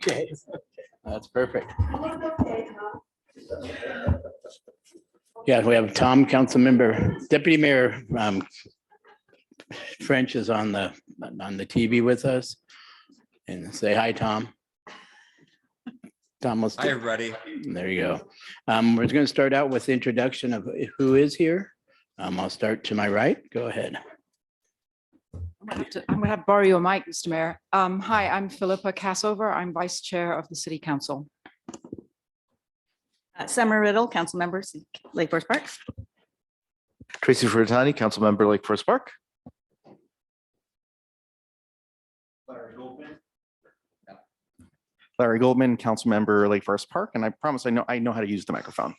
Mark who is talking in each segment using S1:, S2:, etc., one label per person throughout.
S1: Okay, that's perfect. Yeah, we have Tom, council member, deputy mayor French is on the TV with us. And say hi, Tom. Tom,
S2: Hi, everybody.
S1: there you go. We're going to start out with the introduction of who is here. I'll start to my right. Go ahead.
S3: I'm going to have to borrow your mic, Mr. Mayor. Hi, I'm Philippa Cassover. I'm vice chair of the city council.
S4: Summer Riddle, council member, Lake Forest Park.
S5: Tracy Furtani, council member, Lake Forest Park. Larry Goldman, council member, Lake Forest Park, and I promise I know how to use the microphone.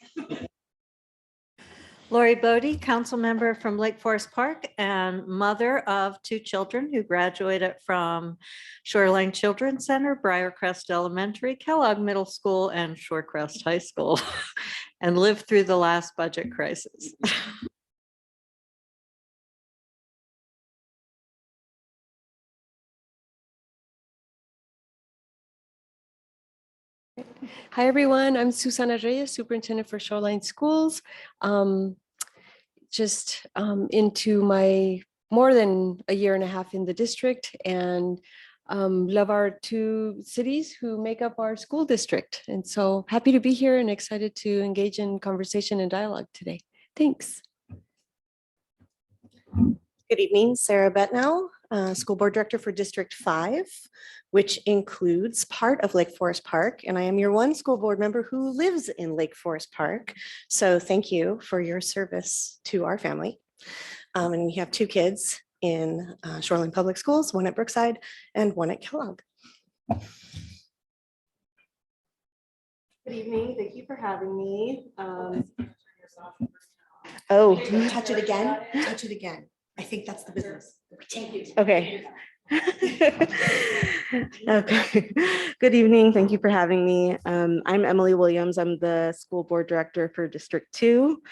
S6: Lori Bodie, council member from Lake Forest Park and mother of 2 children who graduated from Shoreline Children's Center, Briarcrest Elementary, Kellogg Middle School, and Shorecrest High School, and lived through the last budget crisis.
S7: Hi, everyone. I'm Susana Reyes, superintendent for Shoreline Schools. Just into my more than a year and a half in the district, and love our 2 cities who make up our school district. And so happy to be here and excited to engage in conversation and dialogue today. Thanks.
S8: Good evening, Sarah Betnow, School Board Director for District 5, which includes part of Lake Forest Park. And I am your one school board member who lives in Lake Forest Park. So thank you for your service to our family. And we have 2 kids in Shoreline Public Schools, one at Brookside and one at Kellogg. Good evening, thank you for having me. Oh, touch it again, touch it again. I think that's the business. Okay. Okay. Good evening. Thank you for having me. I'm Emily Williams. I'm the school board director for District 2.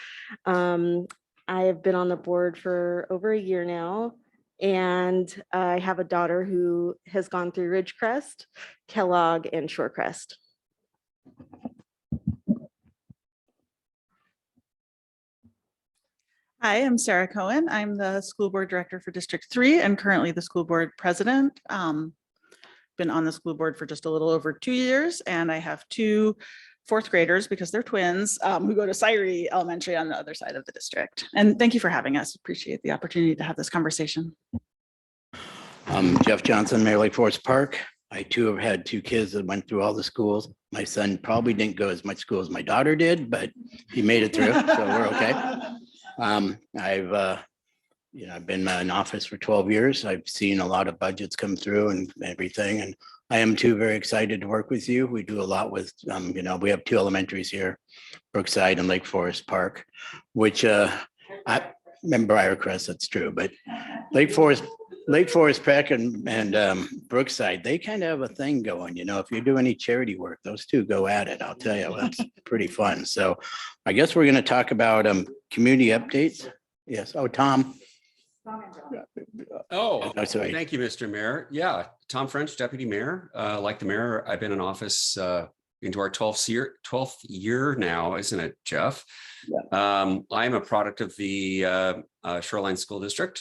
S8: I have been on the board for over a year now, and I have a daughter who has gone through Ridgecrest, Kellogg, and Shorecrest.
S4: Hi, I'm Sarah Cohen. I'm the school board director for District 3 and currently the school board president. Been on the school board for just a little over 2 years, and I have 2 4th graders, because they're twins, who go to Syrie Elementary on the other side of the district. And thank you for having us. Appreciate the opportunity to have this conversation.
S1: Jeff Johnson, Mayor, Lake Forest Park. I too have had 2 kids that went through all the schools. My son probably didn't go as much school as my daughter did, but he made it through, so we're okay. I've been in office for 12 years. I've seen a lot of budgets come through and everything, and I am too very excited to work with you. We do a lot with, we have 2 elementaries here, Brookside and Lake Forest Park, which I remember Briarcrest, that's true, but Lake Forest Park and Brookside, they kind of have a thing going, if you do any charity work, those 2 go at it. I'll tell you, that's pretty fun. So I guess we're going to talk about community updates. Yes. Oh, Tom.
S2: Oh,
S1: sorry.
S2: Thank you, Mr. Mayor. Yeah, Tom French, deputy mayor. Like the mayor, I've been in office into our 12th year now, isn't it, Jeff? Yeah. I'm a product of the Shoreline School District,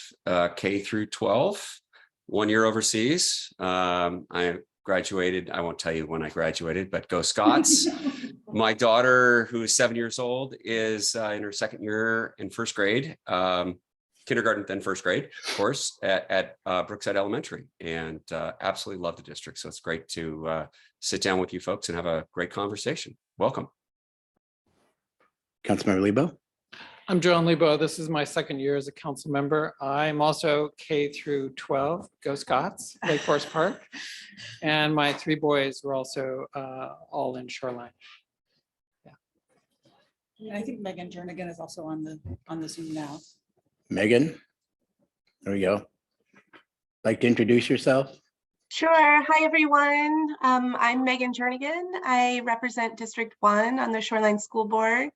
S2: K through 12, 1 year overseas. I graduated, I won't tell you when I graduated, but go Scots. My daughter, who is 7 years old, is in her 2nd year in 1st grade, kindergarten, then 1st grade, of course, at Brookside Elementary, and absolutely love the district. So it's great to sit down with you folks and have a great conversation. Welcome.
S1: Councilmember Lebo.
S9: I'm John Lebo. This is my 2nd year as a council member. I'm also K through 12, go Scots, Lake Forest Park. And my 3 boys were also all in Shoreline.
S4: And I think Megan Jernigan is also on the Zoom now.
S1: Megan, there we go. Like to introduce yourself?
S10: Sure. Hi, everyone. I'm Megan Jernigan. I represent District 1 on the Shoreline School Board,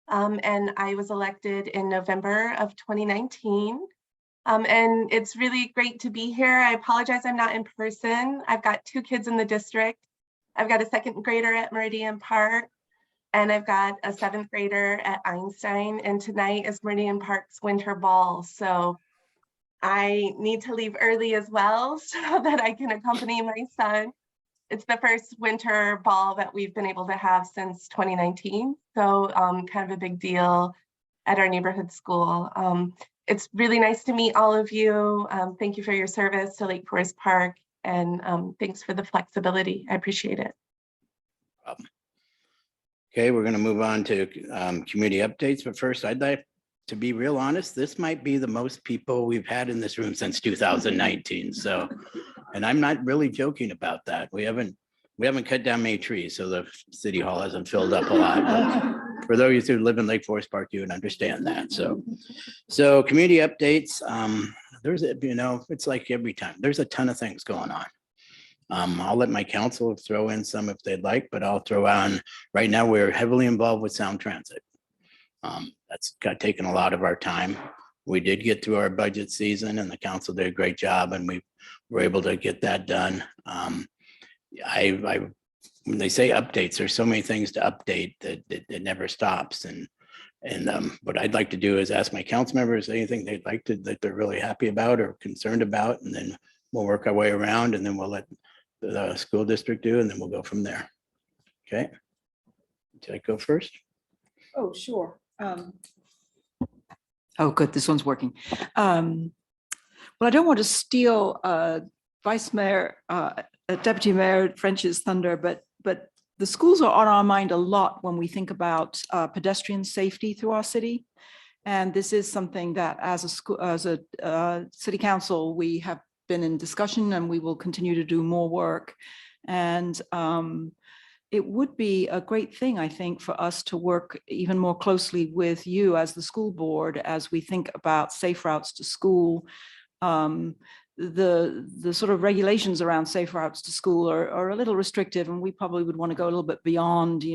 S10: and I was elected in November of 2019. And it's really great to be here. I apologize I'm not in person. I've got 2 kids in the district. I've got a 2nd grader at Meridian Park, and I've got a 7th grader at Einstein. And tonight is Meridian Park's winter ball. So I need to leave early as well so that I can accompany my son. It's the first winter ball that we've been able to have since 2019. So kind of a big deal at our neighborhood school. It's really nice to meet all of you. Thank you for your service to Lake Forest Park, and thanks for the flexibility. I appreciate it.
S1: Okay, we're going to move on to community updates, but first I'd like to be real honest. This might be the most people we've had in this room since 2019. So, and I'm not really joking about that. We haven't cut down many trees, so the city hall hasn't filled up a lot. But for those who live in Lake Forest Park, you would understand that. So community updates. There's it's like every time. There's a ton of things going on. I'll let my council throw in some if they'd like, but I'll throw on right now. We're heavily involved with Sound Transit. That's taken a lot of our time. We did get through our budget season, and the council did a great job, and we were able to get that done. When they say updates, there's so many things to update that it never stops. And what I'd like to do is ask my council members anything they'd like to, that they're really happy about or concerned about, and then we'll work our way around, and then we'll let the school district do, and then we'll go from there. Okay. Did I go first?
S3: Oh, sure. Oh, good. This one's working. Well, I don't want to steal Vice Mayor, Deputy Mayor French's thunder, but the schools are on our mind a lot when we think about pedestrian safety through our city. And this is something that as a city council, we have been in discussion, and we will continue to do more work. And it would be a great thing, I think, for us to work even more closely with you as the school board as we think about safe routes to school. The sort of regulations around safe routes to school are a little restrictive, and we probably would want to go a little bit beyond,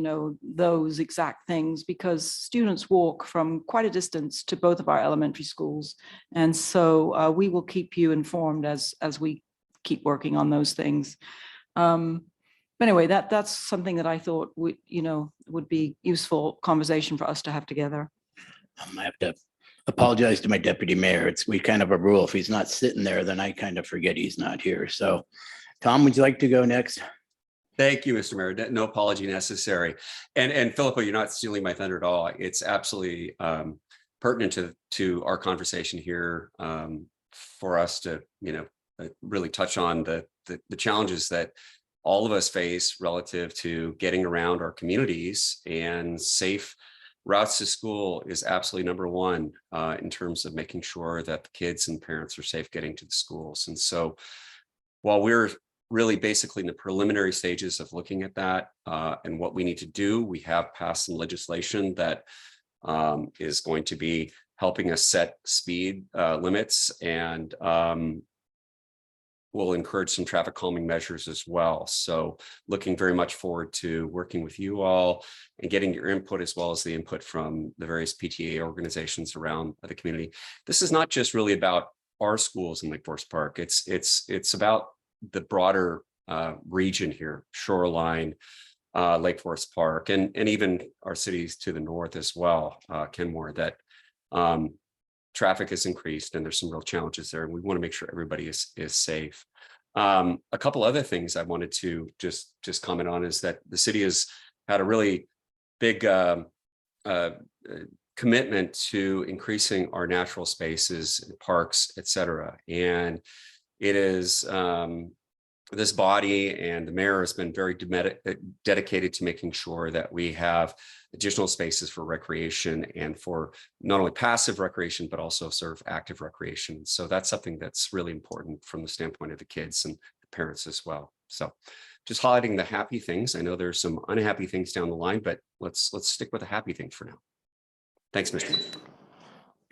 S3: those exact things, because students walk from quite a distance to both of our elementary schools. And so we will keep you informed as we keep working on those things. But anyway, that's something that I thought would be useful conversation for us to have together.
S1: I have to apologize to my deputy mayor. We kind of a rule. If he's not sitting there, then I kind of forget he's not here. So Tom, would you like to go next?
S2: Thank you, Mr. Mayor. No apology necessary. And Philippa, you're not stealing my thunder at all. It's absolutely pertinent to our conversation here for us to, really touch on the challenges that all of us face relative to getting around our communities, and safe routes to school is absolutely number one in terms of making sure that the kids and parents are safe getting to the schools. And so while we're really basically in the preliminary stages of looking at that and what we need to do, we have passed some legislation that is going to be helping us set speed limits, and will encourage some traffic calming measures as well. So looking very much forward to working with you all and getting your input, as well as the input from the various PTA organizations around the community. This is not just really about our schools in Lake Forest Park. It's about the broader region here, Shoreline, Lake Forest Park, and even our cities to the north as well, Kenmore, that traffic has increased, and there's some real challenges there, and we want to make sure everybody is safe. A couple other things I wanted to just comment on is that the city has had a really big commitment to increasing our natural spaces, parks, et cetera. And it is this body, and the mayor has been very dedicated to making sure that we have additional spaces for recreation, and for not only passive recreation, but also sort of active recreation. So that's something that's really important from the standpoint of the kids and the parents as well. So just highlighting the happy things. I know there's some unhappy things down the line, but let's stick with the happy things for now. Thanks, Mr. Mayor.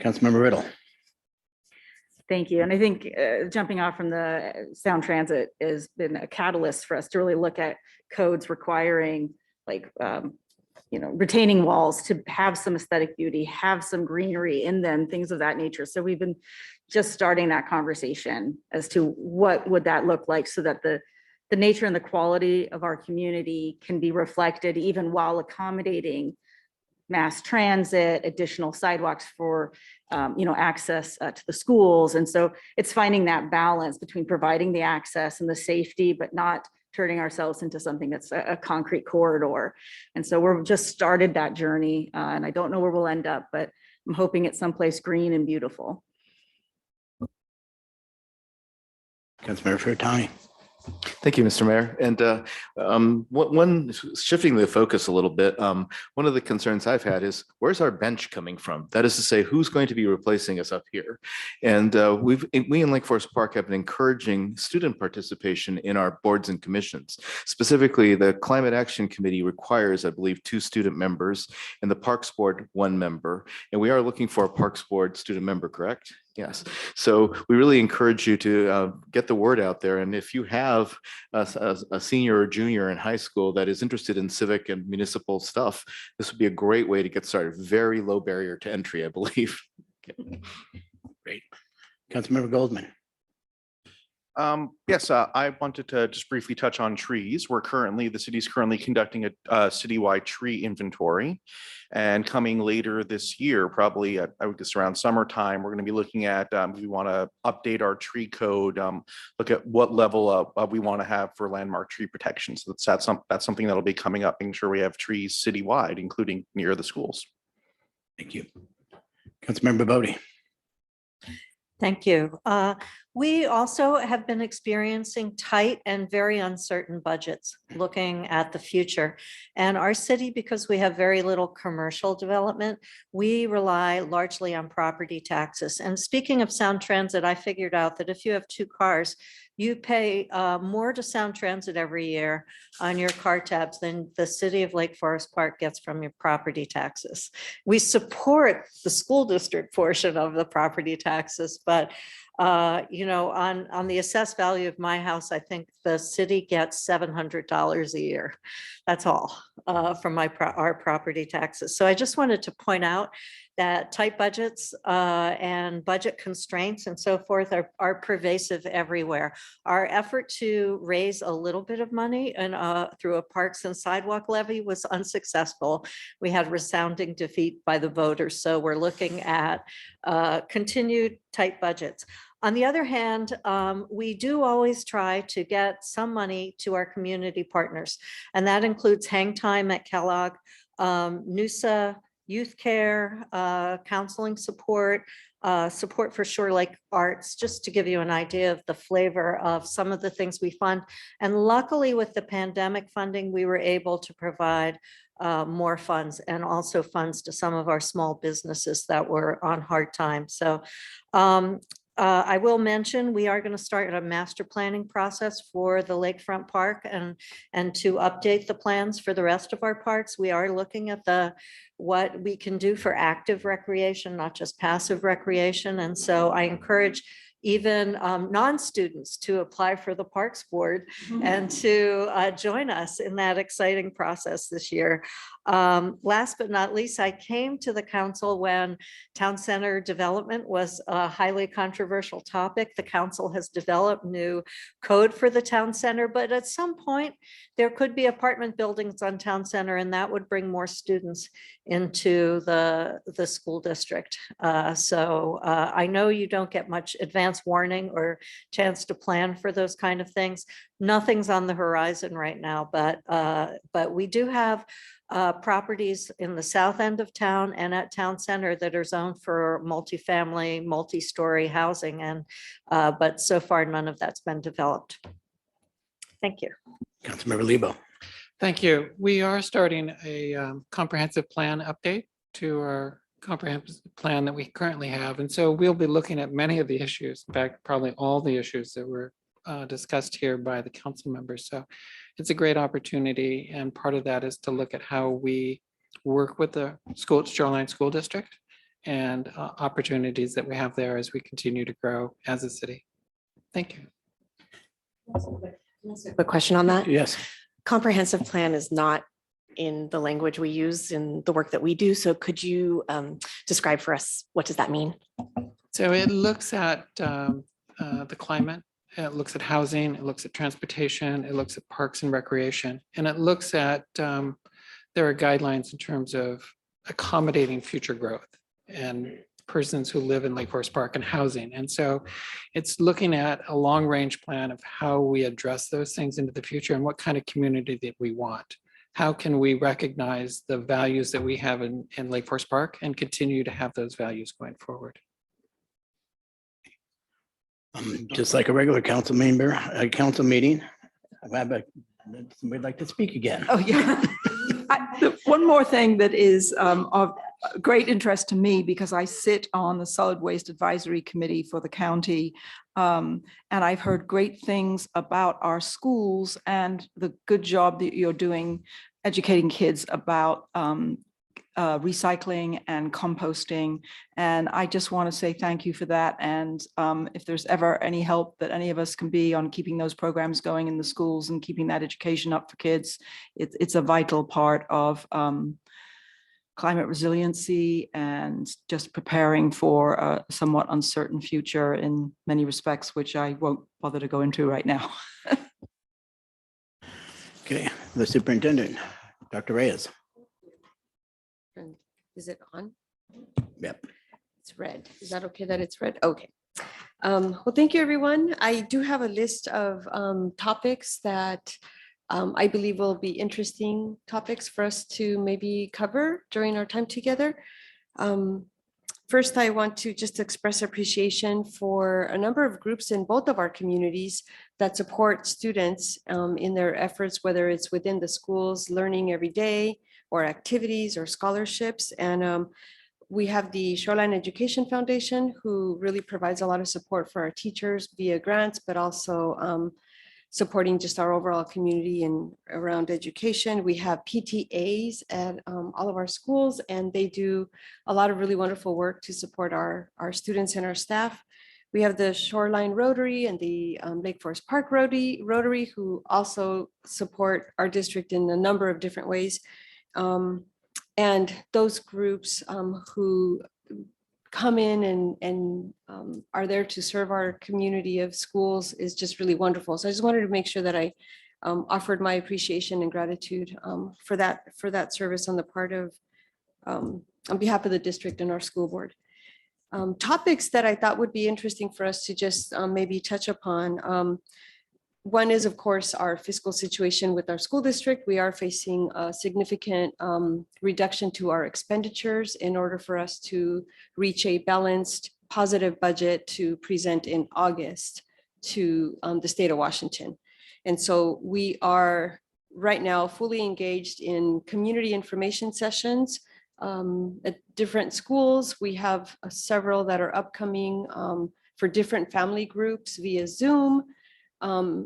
S1: Councilmember Riddle.
S11: Thank you. And I think jumping off from the Sound Transit has been a catalyst for us to really look at codes requiring like retaining walls to have some aesthetic beauty, have some greenery in them, things of that nature. So we've been just starting that conversation as to what would that look like so that the nature and the quality of our community can be reflected even while accommodating mass transit, additional sidewalks for access to the schools. And so it's finding that balance between providing the access and the safety, but not turning ourselves into something that's a concrete corridor. And so we're just started that journey, and I don't know where we'll end up, but I'm hoping it's someplace green and beautiful.
S1: Councilmember Furtani.
S5: Thank you, Mr. Mayor. And shifting the focus a little bit, one of the concerns I've had is where's our bench coming from? That is to say, who's going to be replacing us up here? And we in Lake Forest Park have been encouraging student participation in our boards and commissions. Specifically, the Climate Action Committee requires, I believe, 2 student members, and the Parks Board 1 member. And we are looking for a Parks Board student member, correct? Yes. So we really encourage you to get the word out there. And if you have a senior or junior in high school that is interested in civic and municipal stuff, this would be a great way to get started. Very low barrier to entry, I believe.
S1: Great. Councilmember Goldman.
S5: Yes, I wanted to just briefly touch on trees. The city's currently conducting a citywide tree inventory. And coming later this year, probably I would guess around summertime, we're going to be looking at, we want to update our tree code, look at what level we want to have for landmark tree protection. So that's something that'll be coming up, making sure we have trees citywide, including near the schools.
S1: Thank you. Councilmember Bodie.
S6: Thank you. We also have been experiencing tight and very uncertain budgets looking at the future. And our city, because we have very little commercial development, we rely largely on property taxes. And speaking of Sound Transit, I figured out that if you have 2 cars, you pay more to Sound Transit every year on your car tabs than the city of Lake Forest Park gets from your property taxes. We support the school district portion of the property taxes, but on the assessed value of my house, I think the city gets $700 a year. That's all from our property taxes. So I just wanted to point out that tight budgets and budget constraints and so forth are pervasive everywhere. Our effort to raise a little bit of money and through a parks and sidewalk levy was unsuccessful. We had resounding defeat by the voters. So we're looking at continued tight budgets. On the other hand, we do always try to get some money to our community partners, and that includes hang time at Kellogg, NUSA, youth care, counseling support, support for Shore Lake Arts, just to give you an idea of the flavor of some of the things we fund. And luckily with the pandemic funding, we were able to provide more funds and also funds to some of our small businesses that were on hard times. So I will mention we are going to start a master planning process for the Lakefront Park and to update the plans for the rest of our parks. We are looking at what we can do for active recreation, not just passive recreation. And so I encourage even non-students to apply for the Parks Board and to join us in that exciting process this year. Last but not least, I came to the council when town center development was a highly controversial topic. The council has developed new code for the town center, but at some point there could be apartment buildings on town center, and that would bring more students into the school district. So I know you don't get much advance warning or chance to plan for those kind of things. Nothing's on the horizon right now, but we do have properties in the south end of town and at town center that are zoned for multifamily, multi-story housing, and but so far none of that's been developed. Thank you.
S1: Councilmember Lebo.
S9: Thank you. We are starting a comprehensive plan update to our comprehensive plan that we currently have. And so we'll be looking at many of the issues, in fact, probably all the issues that were discussed here by the council members. So it's a great opportunity. And part of that is to look at how we work with the Shoreline School District and opportunities that we have there as we continue to grow as a city. Thank you.
S8: A question on that.
S1: Yes.
S8: Comprehensive plan is not in the language we use in the work that we do. So could you describe for us, what does that mean?
S9: So it looks at the climate, it looks at housing, it looks at transportation, it looks at parks and recreation, and it looks at, there are guidelines in terms of accommodating future growth and persons who live in Lake Forest Park and housing. And so it's looking at a long range plan of how we address those things into the future and what kind of community that we want. How can we recognize the values that we have in Lake Forest Park and continue to have those values going forward?
S1: Just like a regular council member, a council meeting, we'd like to speak again.
S3: Oh, yeah. One more thing that is of great interest to me, because I sit on the Solid Waste Advisory Committee for the county. And I've heard great things about our schools and the good job that you're doing educating kids about recycling and composting. And I just want to say thank you for that. And if there's ever any help that any of us can be on keeping those programs going in the schools and keeping that education up for kids, it's a vital part of climate resiliency and just preparing for a somewhat uncertain future in many respects, which I won't bother to go into right now.
S1: Okay, the superintendent, Dr. Reyes.
S7: Is it on?
S1: Yep.
S7: It's red. Is that okay that it's red? Okay. Well, thank you, everyone. I do have a list of topics that I believe will be interesting topics for us to maybe cover during our time together. First, I want to just express appreciation for a number of groups in both of our communities that support students in their efforts, whether it's within the schools, learning every day, or activities or scholarships. And we have the Shoreline Education Foundation, who really provides a lot of support for our teachers via grants, but also supporting just our overall community and around education. We have PTAs at all of our schools, and they do a lot of really wonderful work to support our students and our staff. We have the Shoreline Rotary and the Lake Forest Park Rotary, who also support our district in a number of different ways. And those groups who come in and are there to serve our community of schools is just really wonderful. So I just wanted to make sure that I offered my appreciation and gratitude for that service on the part of, on behalf of the district and our school board. Topics that I thought would be interesting for us to just maybe touch upon. One is, of course, our fiscal situation with our school district. We are facing a significant reduction to our expenditures in order for us to reach a balanced, positive budget to present in August to the state of Washington. And so we are right now fully engaged in community information sessions at different schools. We have several that are upcoming for different family groups via Zoom.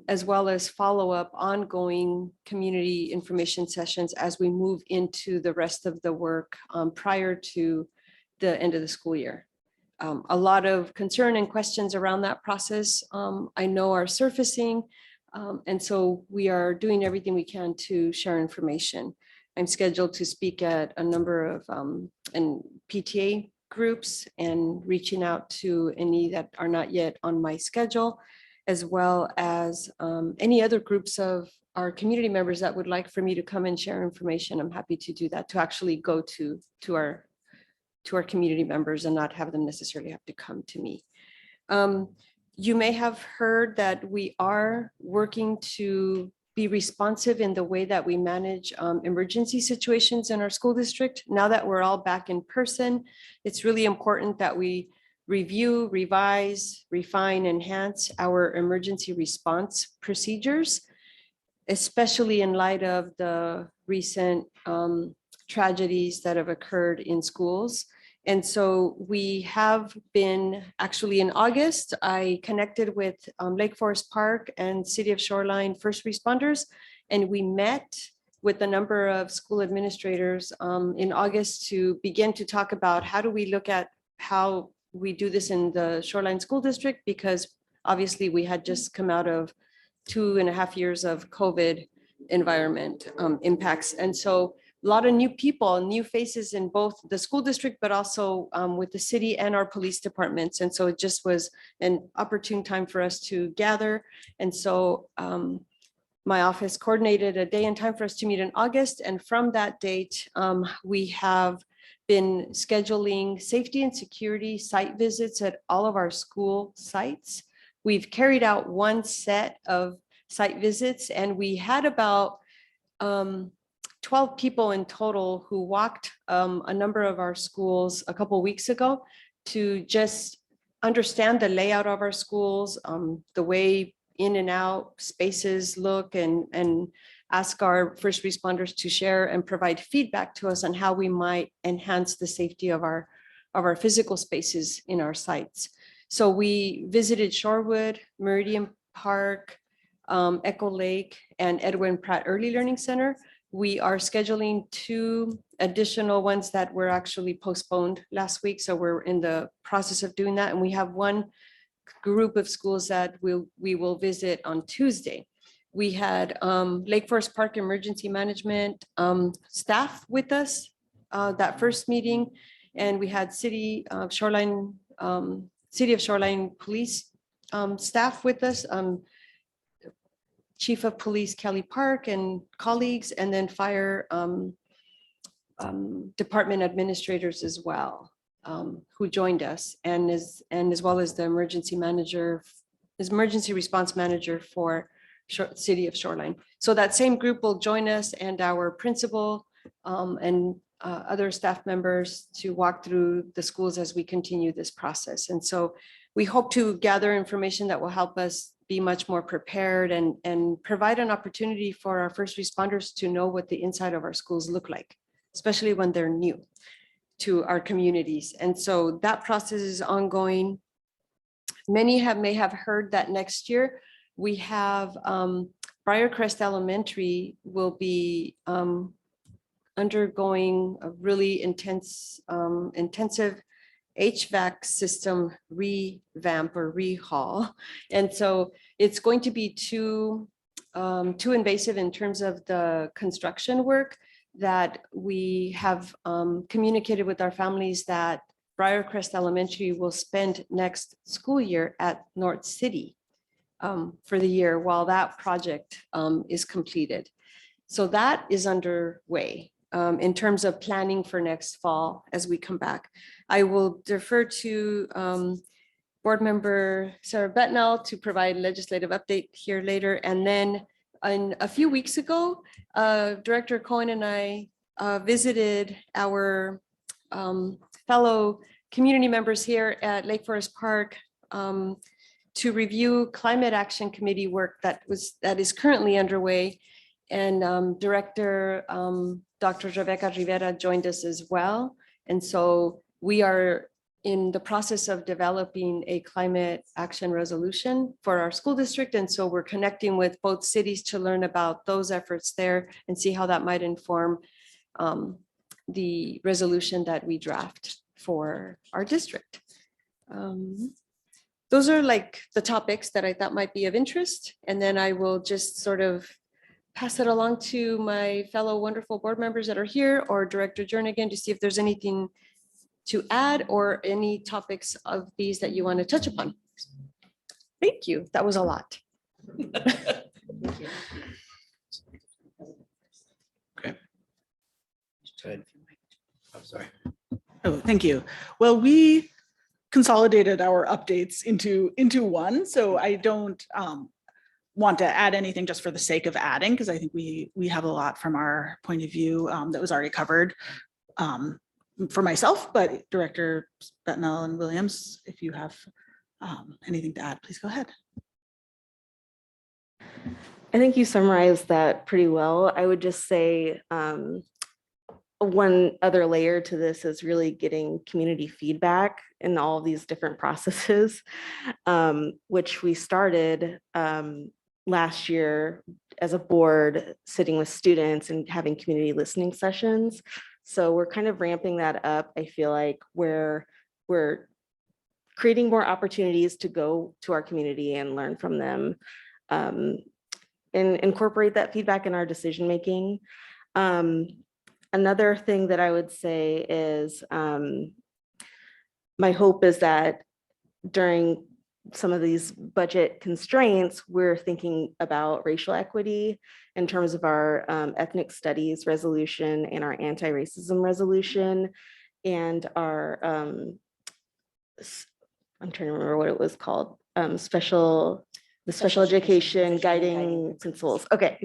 S7: As well as follow-up ongoing community information sessions as we move into the rest of the work prior to the end of the school year. A lot of concern and questions around that process I know are surfacing, and so we are doing everything we can to share information. I'm scheduled to speak at a number of PTA groups and reaching out to any that are not yet on my schedule, as well as any other groups of our community members that would like for me to come and share information. I'm happy to do that, to actually go to our community members and not have them necessarily have to come to me. You may have heard that we are working to be responsive in the way that we manage emergency situations in our school district. Now that we're all back in person, it's really important that we review, revise, refine, enhance our emergency response procedures, especially in light of the recent tragedies that have occurred in schools. And so we have been, actually in August, I connected with Lake Forest Park and City of Shoreline first responders, and we met with a number of school administrators in August to begin to talk about how do we look at how we do this in the Shoreline School District, because obviously we had just come out of 2.5 years of COVID environment impacts. And so lot of new people, new faces in both the school district, but also with the city and our police departments. And so it just was an opportune time for us to gather. And so my office coordinated a day and time for us to meet in August. And from that date, we have been scheduling safety and security site visits at all of our school sites. We've carried out one set of site visits, and we had about 12 people in total who walked a number of our schools a couple of weeks ago to just understand the layout of our schools, the way in and out spaces look, and ask our first responders to share and provide feedback to us on how we might enhance the safety of our physical spaces in our sites. So we visited Shorewood, Meridian Park, Echo Lake, and Edwin Pratt Early Learning Center. We are scheduling 2 additional ones that were actually postponed last week. So we're in the process of doing that. And we have one group of schools that we will visit on Tuesday. We had Lake Forest Park Emergency Management staff with us that first meeting. And we had City of Shoreline Police staff with us. Chief of Police Kelly Park and colleagues, and then fire department administrators as well, who joined us, and as well as the emergency response manager for City of Shoreline. So that same group will join us, and our principal and other staff members to walk through the schools as we continue this process. And so we hope to gather information that will help us be much more prepared and provide an opportunity for our first responders to know what the inside of our schools look like, especially when they're new to our communities. And so that process is ongoing. Many may have heard that next year we have Briarcrest Elementary will be undergoing a really intensive HVAC system revamp or rehaul. And so it's going to be too invasive in terms of the construction work that we have communicated with our families that Briarcrest Elementary will spend next school year at North City for the year while that project is completed. So that is underway. In terms of planning for next fall as we come back. I will defer to Board Member Sarah Betnell to provide legislative update here later. And then a few weeks ago, Director Cohen and I visited our fellow community members here at Lake Forest Park to review Climate Action Committee work that is currently underway. And Director Dr. Rebecca Rivera joined us as well. And so we are in the process of developing a climate action resolution for our school district. And so we're connecting with both cities to learn about those efforts there and see how that might inform the resolution that we draft for our district. Those are like the topics that I thought might be of interest. And then I will just sort of pass it along to my fellow wonderful board members that are here, or Director ADJOURN again, to see if there's anything to add or any topics of these that you want to touch upon. Thank you. That was a lot.
S1: Okay. Good. I'm sorry.
S4: Oh, thank you. Well, we consolidated our updates into one, so I don't want to add anything just for the sake of adding, because I think we have a lot from our point of view that was already covered for myself, but Director Betnell and Williams, if you have anything to add, please go ahead.
S12: I think you summarized that pretty well. I would just say one other layer to this is really getting community feedback in all of these different processes, which we started last year as a board, sitting with students and having community listening sessions. So we're kind of ramping that up. I feel like we're creating more opportunities to go to our community and learn from them and incorporate that feedback in our decision making. Another thing that I would say is my hope is that during some of these budget constraints, we're thinking about racial equity in terms of our ethnic studies resolution and our anti-racism resolution and our, I'm trying to remember what it was called, the special education guiding principles. Okay.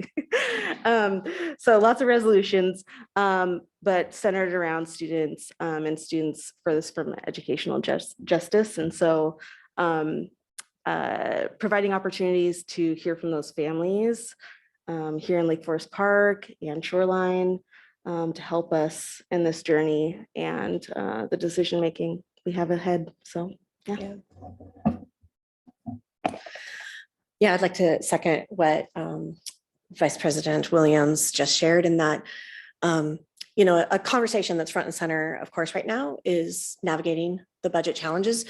S12: So lots of resolutions, but centered around students and students furthest from educational justice. And so providing opportunities to hear from those families here in Lake Forest Park and Shoreline to help us in this journey and the decision-making we have ahead. So, yeah.
S8: Yeah, I'd like to second what Vice President Williams just shared in that, you know, a conversation that's front and center, of course, right now is navigating the budget challenges.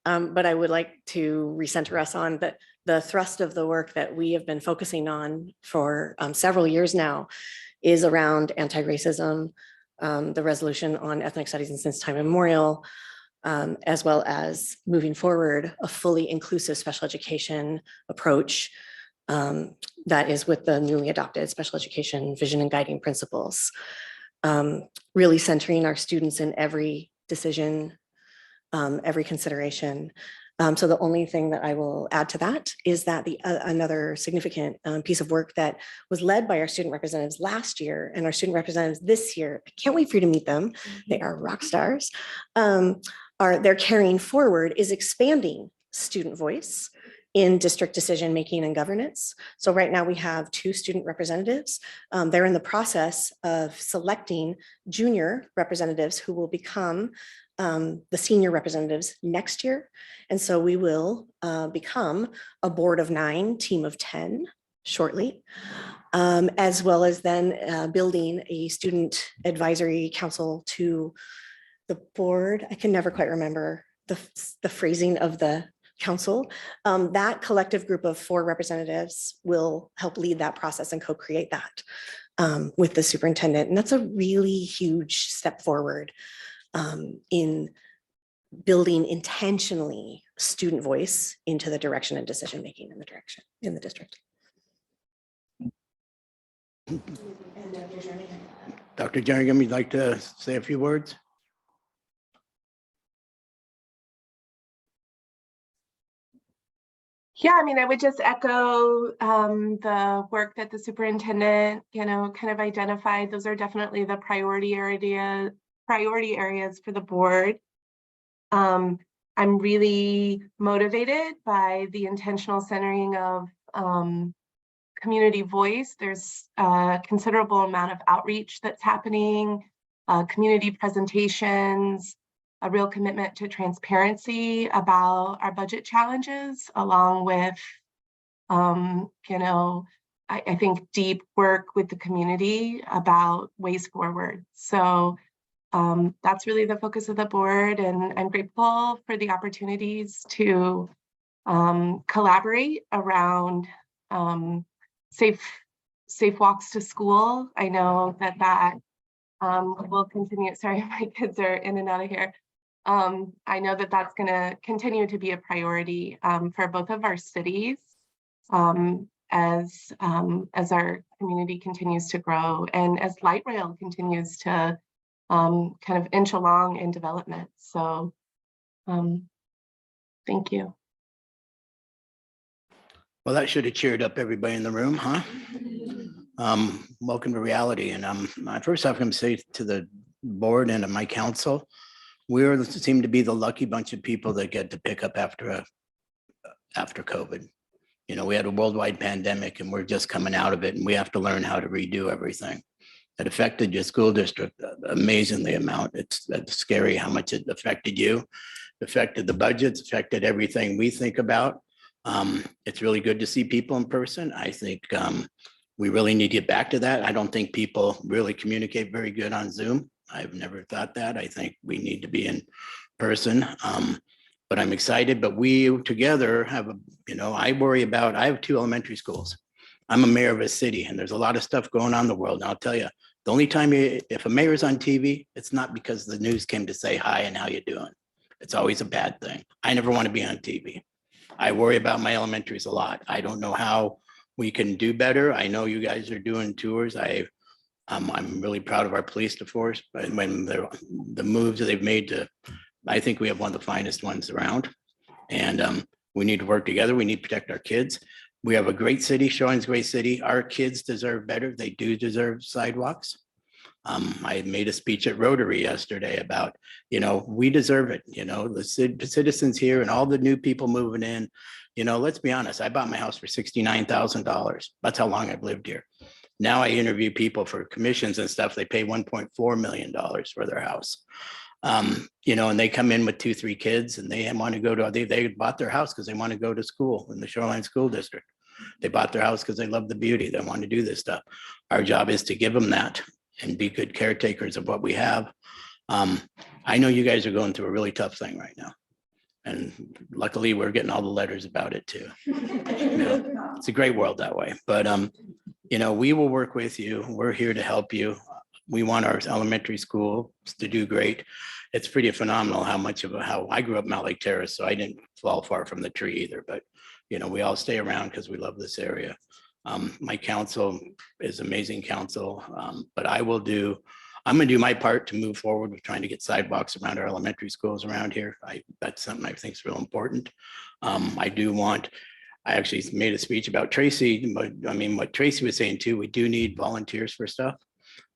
S8: But I would like to recenter us on that the thrust of the work that we have been focusing on for several years now is around anti-racism, the resolution on ethnic studies and since time immemorial, as well as moving forward a fully inclusive special education approach that is with the newly adopted special education vision and guiding principles, really centering our students in every decision, every consideration. So the only thing that I will add to that is that another significant piece of work that was led by our student representatives last year and our student representatives this year, I can't wait for you to meet them. They are rock stars. They're carrying forward is expanding student voice in district decision-making and governance. So right now we have 2 student representatives. They're in the process of selecting junior representatives who will become the senior representatives next year. And so we will become a board of 9, team of 10 shortly, as well as then building a student advisory council to the board. I can never quite remember the phrasing of the council. That collective group of 4 representatives will help lead that process and co-create that with the superintendent. And that's a really huge step forward in building intentionally student voice into the direction and decision making in the district.
S1: Dr. Jernigan, you'd like to say a few words?
S10: Yeah, I mean, I would just echo the work that the superintendent, kind of identified. Those are definitely the priority areas for the board. I'm really motivated by the intentional centering of community voice. There's a considerable amount of outreach that's happening, community presentations, a real commitment to transparency about our budget challenges, along with, I think deep work with the community about ways forward. So that's really the focus of the board, and I'm grateful for the opportunities to collaborate around safe walks to school. I know that will continue. Sorry, my kids are in and out of here. I know that that's going to continue to be a priority for both of our cities as our community continues to grow and as light rail continues to kind of inch along in development. So thank you.
S1: Well, that should have cheered up everybody in the room, huh? Welcome to reality. And first off, I'm going to say to the board and to my council, we seem to be the lucky bunch of people that get to pick up after COVID. We had a worldwide pandemic and we're just coming out of it, and we have to learn how to redo everything. It affected your school district amazingly amount. It's scary how much it affected you, affected the budgets, affected everything we think about. It's really good to see people in person. I think we really need to get back to that. I don't think people really communicate very good on Zoom. I've never thought that. I think we need to be in person. But I'm excited, but we together have I have 2 elementary schools. I'm a mayor of a city and there's a lot of stuff going on in the world. And I'll tell you, The only time if a mayor's on TV, it's not because the news came to say hi and how you doing. It's always a bad thing. I never want to be on TV. I worry about my elementaries a lot. I don't know how we can do better. I know you guys are doing tours. I'm really proud of our police force, but when the moves that they've made to, I think we have one of the finest ones around. And we need to work together. We need to protect our kids. We have a great city. Shoreline's a great city. Our kids deserve better. They do deserve sidewalks. I made a speech at Rotary yesterday about, we deserve it. The citizens here and all the new people moving in, let's be honest. I bought my house for $69,000. That's how long I've lived here. Now I interview people for commissions and stuff. They pay $1.4 million for their house. And they come in with 2-3 kids and they want to go to, they bought their house because they want to go to school in the Shoreline School District. They bought their house because they love the beauty. They want to do this stuff. Our job is to give them that and be good caretakers of what we have. I know you guys are going through a really tough thing right now. And luckily we're getting all the letters about it too. It's a great world that way, but we will work with you. We're here to help you. We want our elementary schools to do great. It's pretty phenomenal how I grew up Mount Lake Terrace, so I didn't fall far from the tree either, but we all stay around because we love this area. My council is amazing council, but I'm going to do my part to move forward with trying to get sidewalks around our elementary schools around here. That's something I think is real important. I actually made a speech about Tracy, but what Tracy was saying too, we do need volunteers for stuff.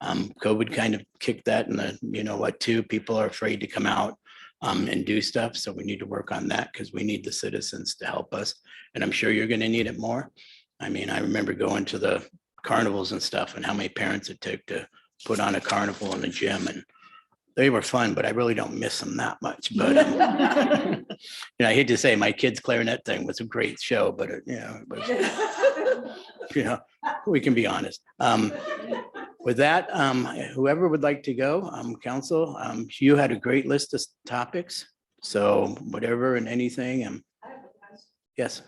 S1: COVID kind of kicked that in too. People are afraid to come out and do stuff. So we need to work on that because we need the citizens to help us. And I'm sure you're going to need it more. I remember going to the carnivals and stuff and how many parents it took to put on a carnival in the gym, and they were fun, but I really don't miss them that much. But I hate to say my kids' clarinet thing was a great show, but we can be honest. With that, whoever would like to go, council, you had a great list of topics. So whatever and anything. Yes.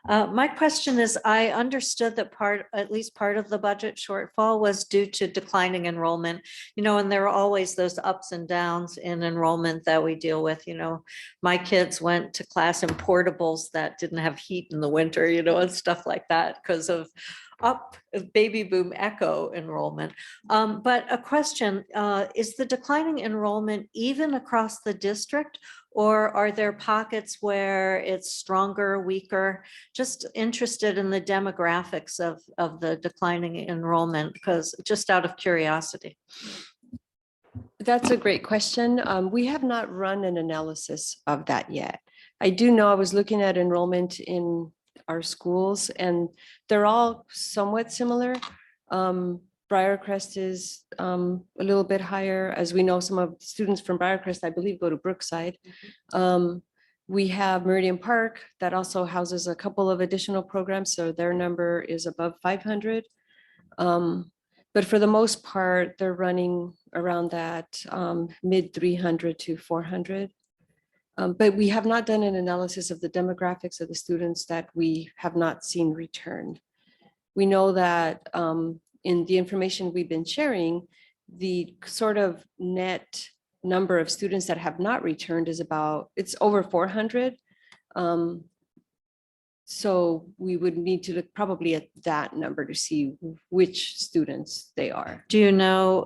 S6: My question is, I understood that at least part of the budget shortfall was due to declining enrollment, and there are always those ups and downs in enrollment that we deal with. My kids went to class in portables that didn't have heat in the winter, and stuff like that because of baby boom echo enrollment. But a question, is the declining enrollment even across the district, or are there pockets where it's stronger, weaker? Just interested in the demographics of the declining enrollment, because just out of curiosity.
S7: That's a great question. We have not run an analysis of that yet. I do know I was looking at enrollment in our schools and they're all somewhat similar. Briarcrest is a little bit higher. As we know, some of the students from Briarcrest, I believe, go to Brookside. We have Meridian Park that also houses a couple of additional programs, so their number is above 500. But for the most part, they're running around that mid 300 to 400. But we have not done an analysis of the demographics of the students that we have not seen returned. We know that in the information we've been sharing, the sort of net number of students that have not returned is it's over 400. So we would need to look probably at that number to see which students they are.
S6: Do you know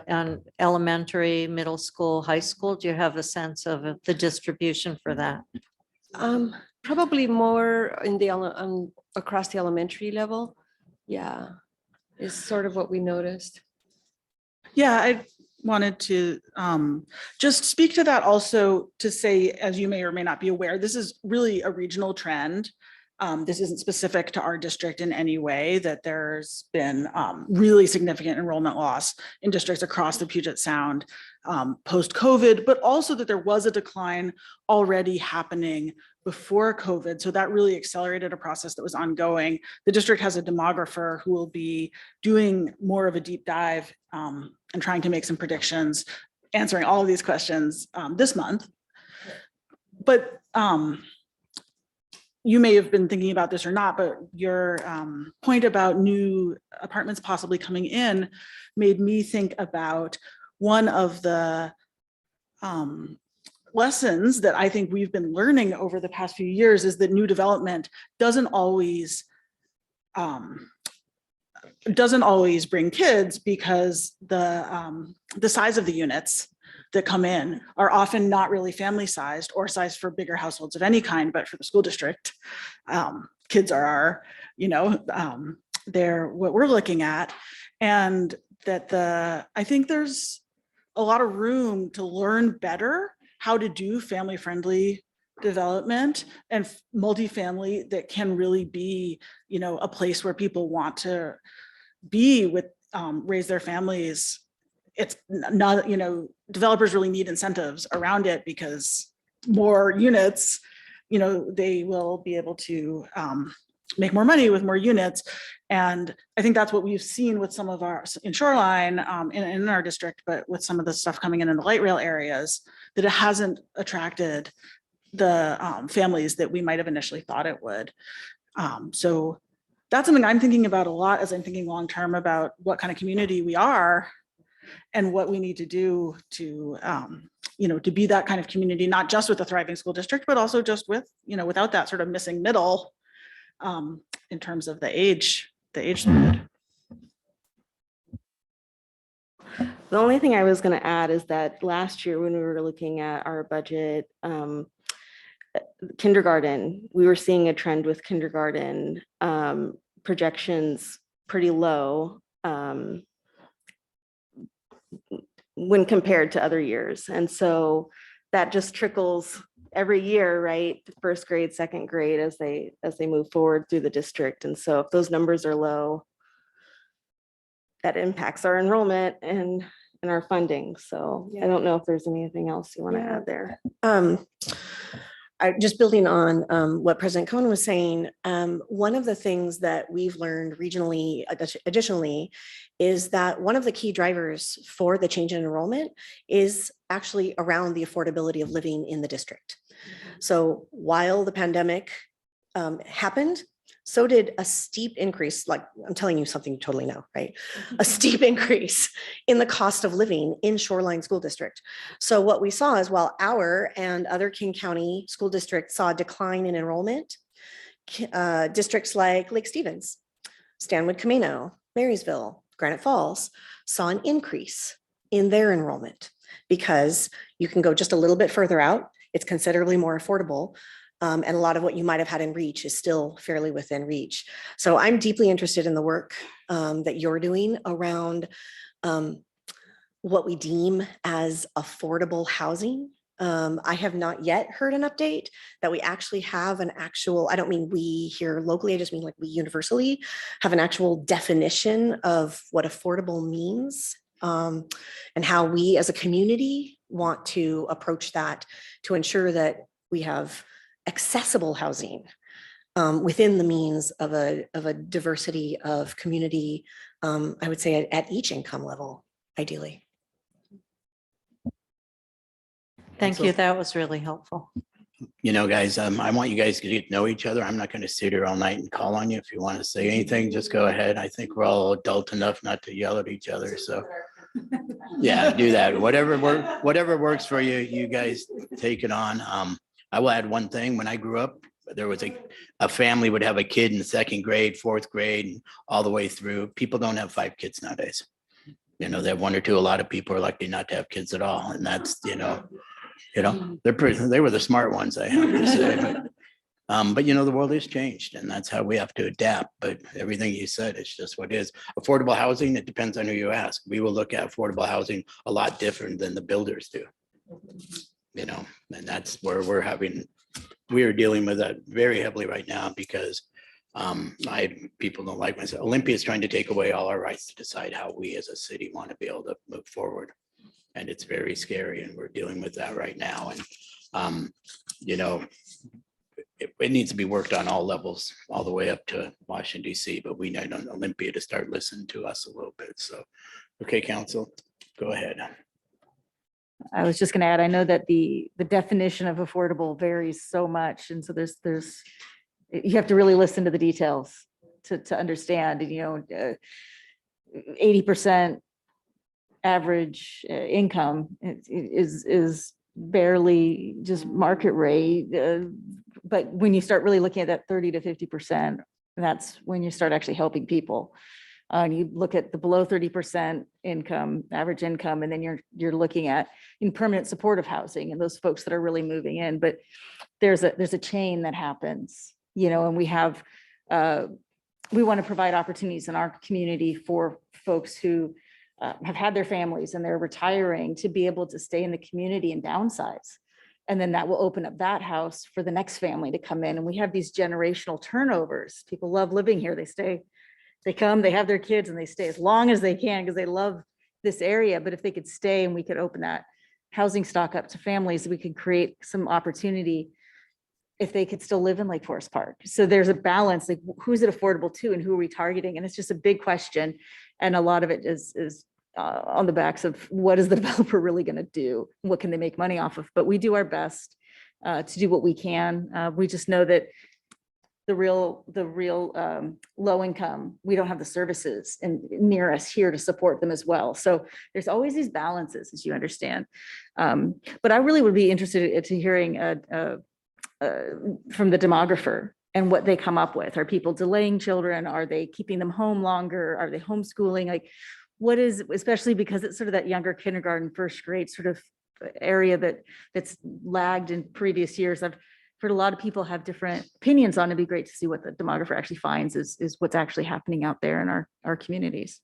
S6: on elementary, middle school, high school, do you have a sense of the distribution for that?
S7: Probably more in the across the elementary level. Yeah, is sort of what we noticed.
S4: Yeah, I wanted to just speak to that also to say, as you may or may not be aware, this is really a regional trend. This isn't specific to our district in any way, that there's been really significant enrollment loss in districts across the Puget Sound post-COVID, but also that there was a decline already happening before COVID. So that really accelerated a process that was ongoing. The district has a demographer who will be doing more of a deep dive and trying to make some predictions, answering all of these questions this month. But you may have been thinking about this or not, but your point about new apartments possibly coming in made me think about one of the lessons that I think we've been learning over the past few years is that new development doesn't always bring kids, because the size of the units that come in are often not really family sized or sized for bigger households of any kind, but for the school district, kids are our, they're what we're looking at. And that I think there's a lot of room to learn better how to do family friendly development and multifamily that can really be, a place where people want to be with, raise their families. It's not, developers really need incentives around it, because more units, they will be able to make more money with more units. And I think that's what we've seen with some of in Shoreline, in our district, but with some of the stuff coming in the light rail areas, that it hasn't attracted the families that we might have initially thought it would. So that's something I'm thinking about a lot as I'm thinking long-term about what kind of community we are and what we need to do to, to be that kind of community, not just with a thriving school district, but also just with, without that sort of missing middle in terms of the age spread.
S12: The only thing I was going to add is that last year when we were looking at our budget, kindergarten, we were seeing a trend with kindergarten projections pretty low when compared to other years. And so that just trickles every year, right? First grade, second grade, as they move forward through the district. And so if those numbers are low, that impacts our enrollment and our funding. So I don't know if there's anything else you want to add there.
S8: Just building on what President Cohen was saying, one of the things that we've learned regionally, additionally, is that one of the key drivers for the change in enrollment is actually around the affordability of living in the district. So while the pandemic happened, so did a steep increase, like I'm telling you something you totally know, right? A steep increase in the cost of living in Shoreline School District. So what we saw is while our and other King County school districts saw a decline in enrollment, districts like Lake Stevens, Stanwood, Camino, Marysville, Granite Falls saw an increase in their enrollment, because you can go just a little bit further out. It's considerably more affordable. And a lot of what you might have had in reach is still fairly within reach. So I'm deeply interested in the work that you're doing around what we deem as affordable housing. I have not yet heard an update that we actually have an actual, I don't mean we here locally, I just mean like we universally have an actual definition of what affordable means, and how we as a community want to approach that to ensure that we have accessible housing within the means of a diversity of community, I would say at each income level, ideally.
S6: Thank you. That was really helpful.
S1: Guys, I want you guys to get to know each other. I'm not going to sit here all night and call on you. If you want to say anything, just go ahead. I think we're all adult enough not to yell at each other. So yeah, do that. Whatever works for you, you guys take it on. I will add one thing. When I grew up, there was a family would have a kid in the second grade, fourth grade, and all the way through. People don't have 5 kids nowadays. They have 1 or 2. A lot of people are lucky not to have kids at all. And that's, they were the smart ones, I have to say. But the world has changed, and that's how we have to adapt. But everything you said, it's just what it is. Affordable housing, it depends on who you ask. We will look at affordable housing a lot different than the builders do. And that's where we are dealing with that very heavily right now, because people don't like myself. Olympia is trying to take away all our rights to decide how we as a city want to be able to move forward. And it's very scary, and we're dealing with that right now. And, it needs to be worked on all levels, all the way up to Washington, D.C., but we need Olympia to start listening to us a little bit. So, okay, council, go ahead.
S11: I was just going to add, I know that the definition of affordable varies so much. And so there's you have to really listen to the details to understand, 80% average income is barely just market rate. But when you start really looking at that 30 to 50%, that's when you start actually helping people. You look at the below 30% income, average income, and then you're looking at in permanent supportive housing and those folks that are really moving in. But there's a chain that happens, and we want to provide opportunities in our community for folks who have had their families and they're retiring to be able to stay in the community and downsize. And then that will open up that house for the next family to come in. And we have these generational turnovers. People love living here. They stay, they come, they have their kids and they stay as long as they can because they love this area. But if they could stay and we could open that housing stock up to families, we could create some opportunity if they could still live in Lake Forest Park. So there's a balance, like who's it affordable to and who are we targeting? And it's just a big question. And a lot of it is on the backs of what is the developer really going to do? What can they make money off of? But we do our best to do what we can. We just know that the real low income, we don't have the services and near us here to support them as well. So there's always these balances, as you understand. But I really would be interested to hearing from the demographer and what they come up with. Are people delaying children? Are they keeping them home longer? Are they homeschooling? Like, what is, especially because it's sort of that younger kindergarten, first grade sort of area that's lagged in previous years. I've heard a lot of people have different opinions on it. It'd be great to see what the demographer actually finds is what's actually happening out there in our communities.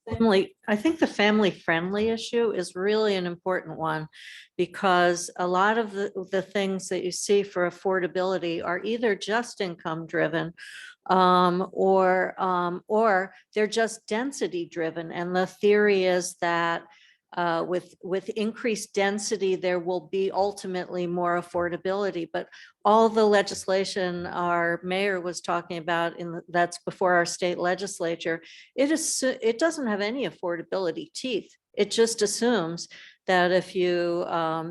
S6: I think the family friendly issue is really an important one because a lot of the things that you see for affordability are either just income driven or they're just density driven. And the theory is that with increased density, there will be ultimately more affordability. But all the legislation our mayor was talking about that's before our state legislature, it doesn't have any affordability teeth. It just assumes that if you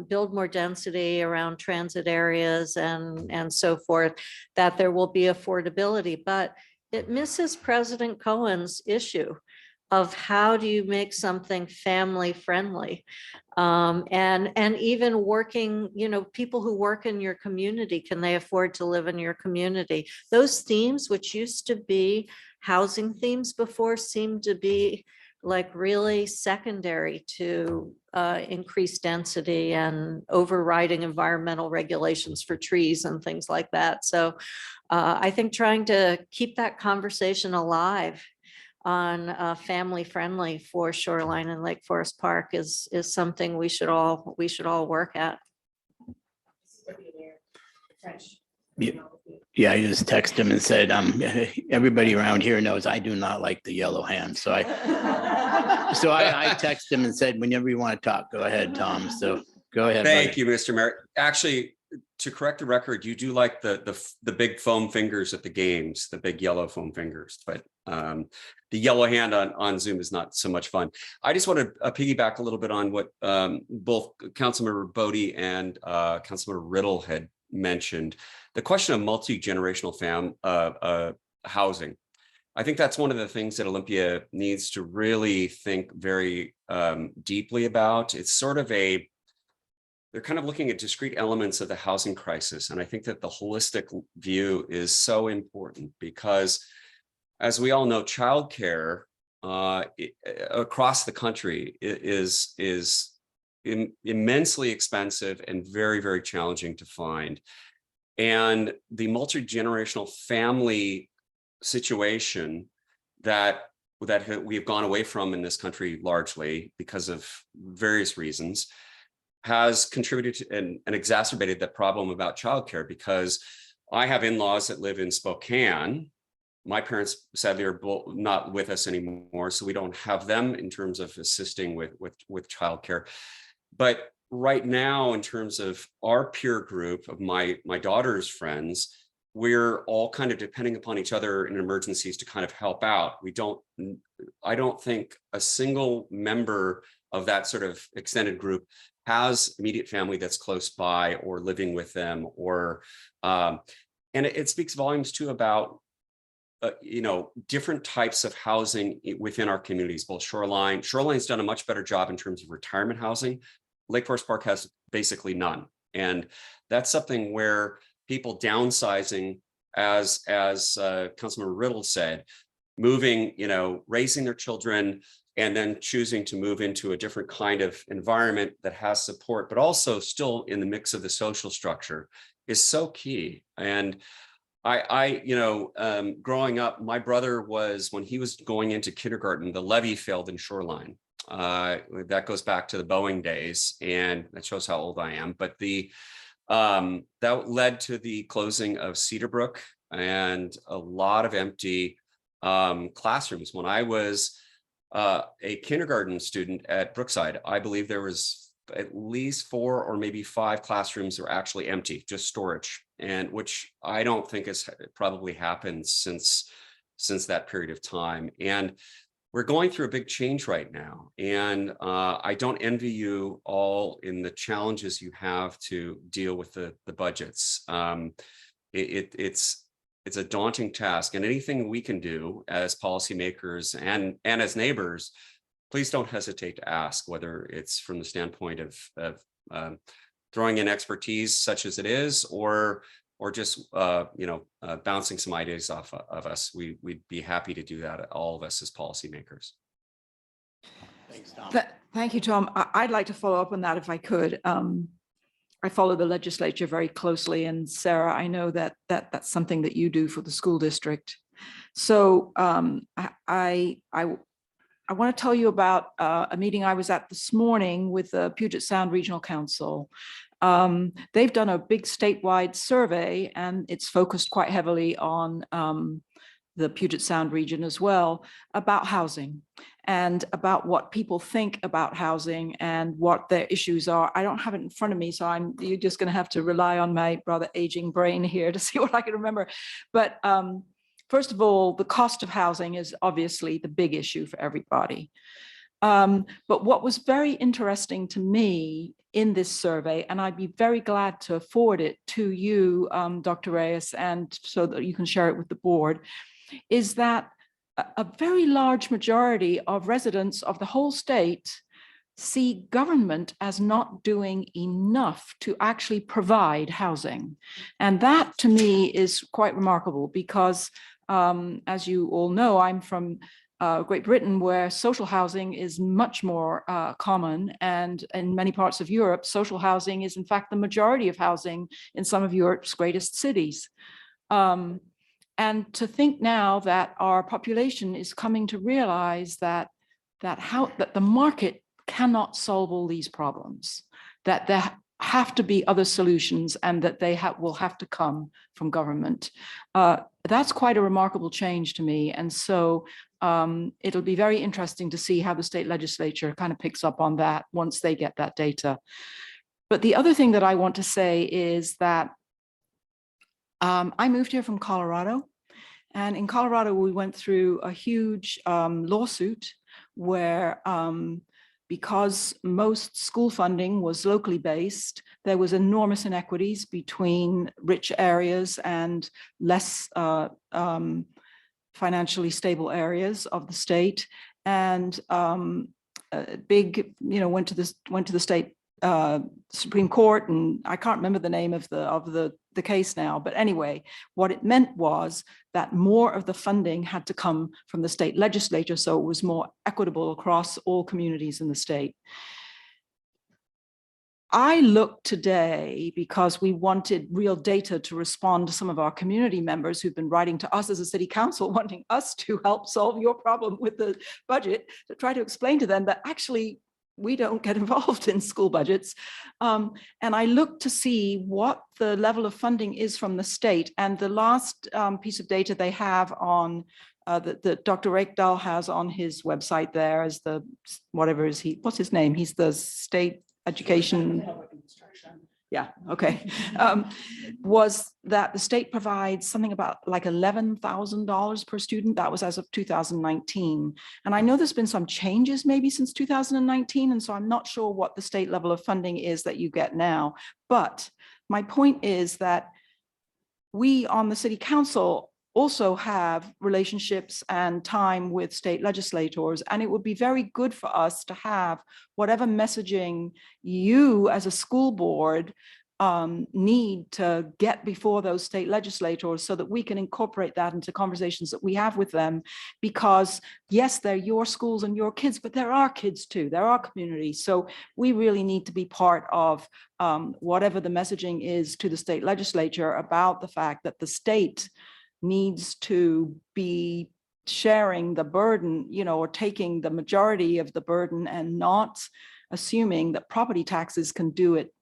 S6: build more density around transit areas and so forth, that there will be affordability. But it misses President Cohen's issue of how do you make something family friendly, and even working, people who work in your community, can they afford to live in your community? Those themes, which used to be housing themes before, seem to be like really secondary to increased density and overriding environmental regulations for trees and things like that. So I think trying to keep that conversation alive on family friendly for Shoreline and Lake Forest Park is something we should all work at.
S1: Yeah, I just texted him and said, everybody around here knows I do not like the yellow hand. So I texted him and said, whenever you want to talk, go ahead, Tom. So go ahead.
S2: Thank you, Mr. Mayor. Actually, to correct the record, you do like the big foam fingers at the games, the big yellow foam fingers, but the yellow hand on Zoom is not so much fun. I just want to piggyback a little bit on what both Councilmember Bodie and Councilmember Riddle had mentioned, the question of multi-generational housing. I think that's one of the things that Olympia needs to really think very deeply about. It's sort of they're kind of looking at discrete elements of the housing crisis. And I think that the holistic view is so important because, as we all know, childcare across the country is immensely expensive and very, very challenging to find. And the multi-generational family situation that we've gone away from in this country largely because of various reasons has contributed to and exacerbated that problem about childcare, because I have in-laws that live in Spokane. My parents sadly are not with us anymore, so we don't have them in terms of assisting with childcare. But right now, in terms of our peer group of my daughter's friends, we're all kind of depending upon each other in emergencies to kind of help out. I don't think a single member of that sort of extended group has immediate family that's close by or living with them, or And it speaks volumes too about, different types of housing within our communities, both Shoreline's done a much better job in terms of retirement housing. Lake Forest Park has basically none. And that's something where people downsizing, as Councilmember Riddle said, moving, raising their children, and then choosing to move into a different kind of environment that has support, but also still in the mix of the social structure is so key. And growing up, my brother when he was going into kindergarten, the levee failed in Shoreline. That goes back to the Boeing days, and that shows how old I am. But that led to the closing of Cedarbrook and a lot of empty classrooms. When I was a kindergarten student at Brookside, I believe there was at least 4 or maybe 5 classrooms that were actually empty, just storage, and which I don't think has probably happened since that period of time. And we're going through a big change right now, and I don't envy you all in the challenges you have to deal with the budgets. It's a daunting task, and anything we can do as policymakers and as neighbors, please don't hesitate to ask, whether it's from the standpoint of throwing in expertise such as it is, or just bouncing some ideas off of us. We'd be happy to do that, all of us as policymakers.
S1: Thanks, Tom.
S3: Thank you, Tom. I'd like to follow up on that if I could. I follow the legislature very closely, and Sarah, I know that's something that you do for the school district. So I want to tell you about a meeting I was at this morning with the Puget Sound Regional Council. They've done a big statewide survey, and it's focused quite heavily on the Puget Sound region as well, about housing and about what people think about housing and what their issues are. I don't have it in front of me, so you're just going to have to rely on my rather aging brain here to see what I can remember. But first of all, the cost of housing is obviously the big issue for everybody. But what was very interesting to me in this survey, and I'd be very glad to forward it to you, Dr. Reyes, and so that you can share it with the board, is that a very large majority of residents of the whole state see government as not doing enough to actually provide housing. And that to me is quite remarkable because as you all know, I'm from Great Britain, where social housing is much more common. And in many parts of Europe, social housing is in fact the majority of housing in some of Europe's greatest cities. And to think now that our population is coming to realize that the market cannot solve all these problems, that there have to be other solutions, and that they will have to come from government. That's quite a remarkable change to me. And so it'll be very interesting to see how the state legislature kind of picks up on that once they get that data. But the other thing that I want to say is that I moved here from Colorado, and in Colorado, we went through a huge lawsuit where because most school funding was locally based, there was enormous inequities between rich areas and less financially stable areas of the state. And went to the state Supreme Court, and I can't remember the name of the case now, but anyway, what it meant was that more of the funding had to come from the state legislature, so it was more equitable across all communities in the state. I looked today because we wanted real data to respond to some of our community members who've been writing to us as a city council, wanting us to help solve your problem with the budget, to try to explain to them that actually we don't get involved in school budgets. And I looked to see what the level of funding is from the state. And the last piece of data they have on that Dr. Rakedahl has on his website there is what's his name? He's the state education. Yeah, okay. Was that the state provides something about like $11,000 per student. That was as of 2019. And I know there's been some changes maybe since 2019. And so I'm not sure what the state level of funding is that you get now. But my point is that we on the city council also have relationships and time with state legislators, and it would be very good for us to have whatever messaging you as a school board need to get before those state legislators so that we can incorporate that into conversations that we have with them. Because yes, they're your schools and your kids, but there are kids too, there are communities. So we really need to be part of whatever the messaging is to the state legislature about the fact that the state needs to be sharing the burden, you know, or taking the majority of the burden and not assuming that property taxes can do it,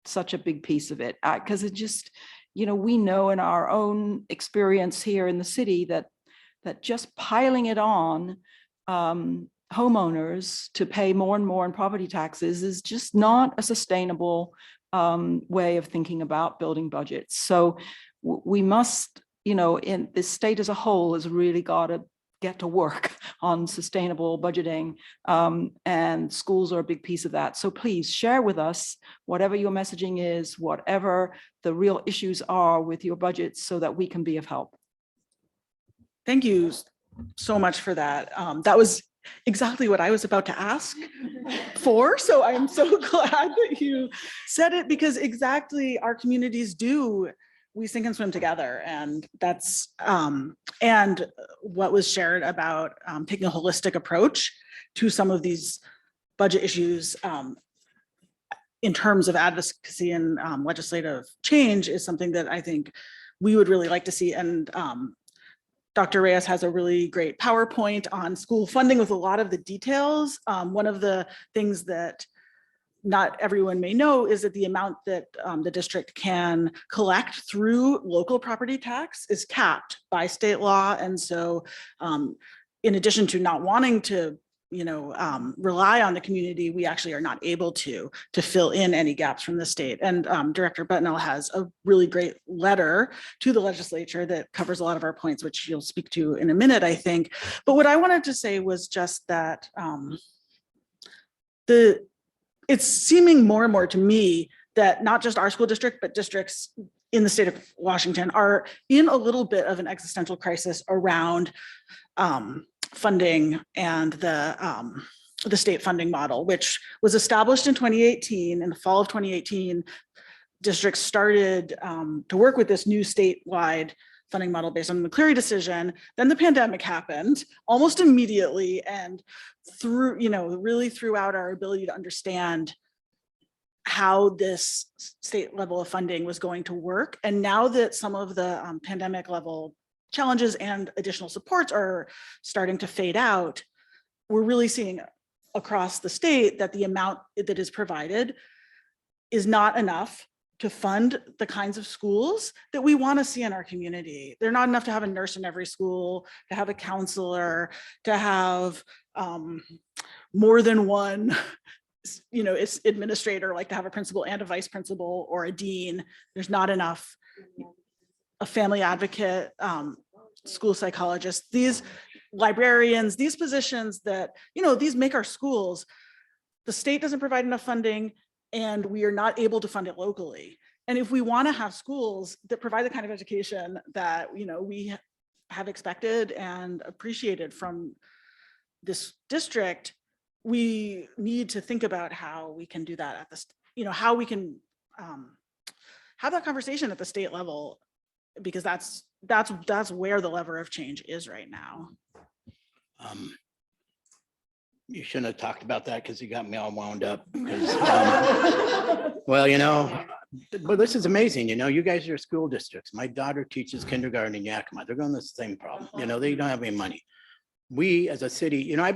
S3: such a big piece of it. Because it just, you know, we know in our own experience here in the city that just piling it on homeowners to pay more and more in property taxes is just not a sustainable way of thinking about building budgets. So we must, you know, in this state as a whole has really got to get to work on sustainable budgeting, and schools are a big piece of that. So please share with us whatever your messaging is, whatever the real issues are with your budgets so that we can be of help.
S4: Thank you so much for that. That was exactly what I was about to ask for. So I'm so glad that you said it, because exactly our communities do, we sink and swim together. And that's, and what was shared about taking a holistic approach to some of these budget issues in terms of advocacy and legislative change is something that I think we would really like to see. And Dr. Reyes has a really great PowerPoint on school funding with a lot of the details. One of the things that not everyone may know is that the amount that the district can collect through local property tax is capped by state law. And so in addition to not wanting to, you know, rely on the community, we actually are not able to fill in any gaps from the state. And Director Betnell has a really great letter to the legislature that covers a lot of our points, which you'll speak to in a minute, I think. But what I wanted to say was just that it's seeming more and more to me that not just our school district, but districts in the state of Washington are in a little bit of an existential crisis around funding and the state funding model, which was established in 2018. In the fall of 2018, districts started to work with this new statewide funding model based on the McCleary decision. Then the pandemic happened almost immediately, and through, you know, really threw out our ability to understand how this state level of funding was going to work. And now that some of the pandemic level challenges and additional supports are starting to fade out, we're really seeing across the state that the amount that is provided is not enough to fund the kinds of schools that we want to see in our community. They're not enough to have a nurse in every school, to have a counselor, to have more than one, you know, it's administrator, like to have a principal and a vice principal or a dean. There's not enough, a family advocate, school psychologist, these librarians, these positions that, you know, these make our schools. The state doesn't provide enough funding, and we are not able to fund it locally. And if we want to have schools that provide the kind of education that, you know, we have expected and appreciated from this district, we need to think about how we can do that at this, you know, how we can have that conversation at the state level, because that's where the lever of change is right now.
S1: You shouldn't have talked about that because you got me all wound up. Well, you know, but this is amazing. You know, you guys are school districts. My daughter teaches kindergarten in Yakima. They're going the same problem. You know, they don't have any money. We as a city, you know, I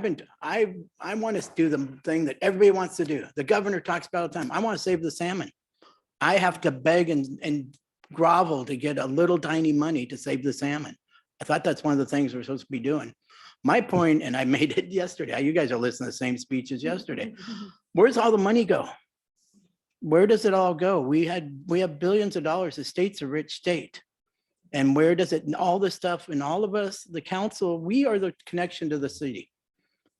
S1: want to do the thing that everybody wants to do. The governor talks about all the time. I want to save the salmon. I have to beg and grovel to get a little tiny money to save the salmon. I thought that's one of the things we're supposed to be doing. My point, and I made it yesterday, you guys are listening to the same speech as yesterday. Where's all the money go? Where does it all go? We have billions of dollars. The state's a rich state. And where does it, all this stuff, and all of us, the council, we are the connection to the city.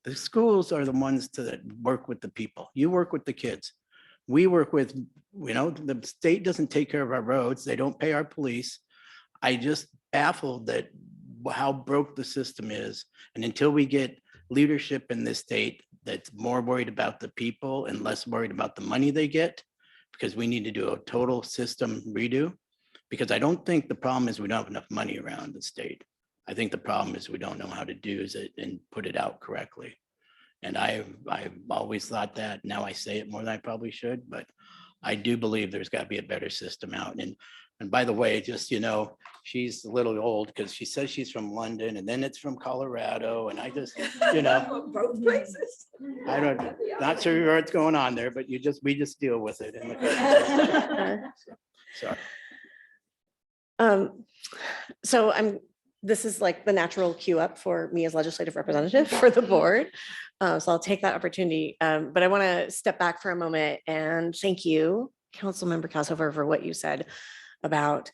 S1: The schools are the ones to work with the people. You work with the kids. We work with, you know, the state doesn't take care of our roads. They don't pay our police. I just baffled that how broke the system is. And until we get leadership in this state that's more worried about the people and less worried about the money they get, because we need to do a total system redo. Because I don't think the problem is we don't have enough money around the state. I think the problem is we don't know how to do it and put it out correctly. And I've always thought that. Now I say it more than I probably should, but I do believe there's got to be a better system out. And by the way, just, you know, she's a little old because she says she's from London and then it's from Colorado. And I just, you know,
S3: Both places.
S1: I don't, not sure what's going on there, but we just deal with it. Sorry.
S12: So this is like the natural queue up for me as legislative representative for the board. So I'll take that opportunity. But I want to step back for a moment and thank you, Councilmember Castlever, for what you said about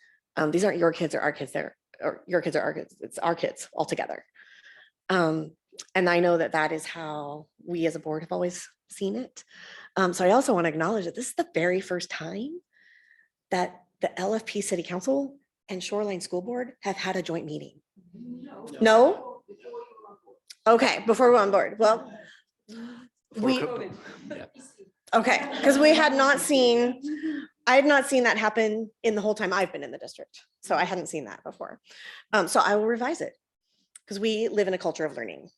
S12: these aren't your kids or our kids there, or your kids or our kids, it's our kids all together. And I know that that is how we as a board have always seen it. So I also want to acknowledge that this is the very first time that the LFP City Council and Shoreline School Board have had a joint meeting. No? Okay, before we're on board. Well, okay, because we had not seen, I had not seen that happen in the whole time I've been in the district. So I hadn't seen that before. So I will revise it because we live in a culture of learning.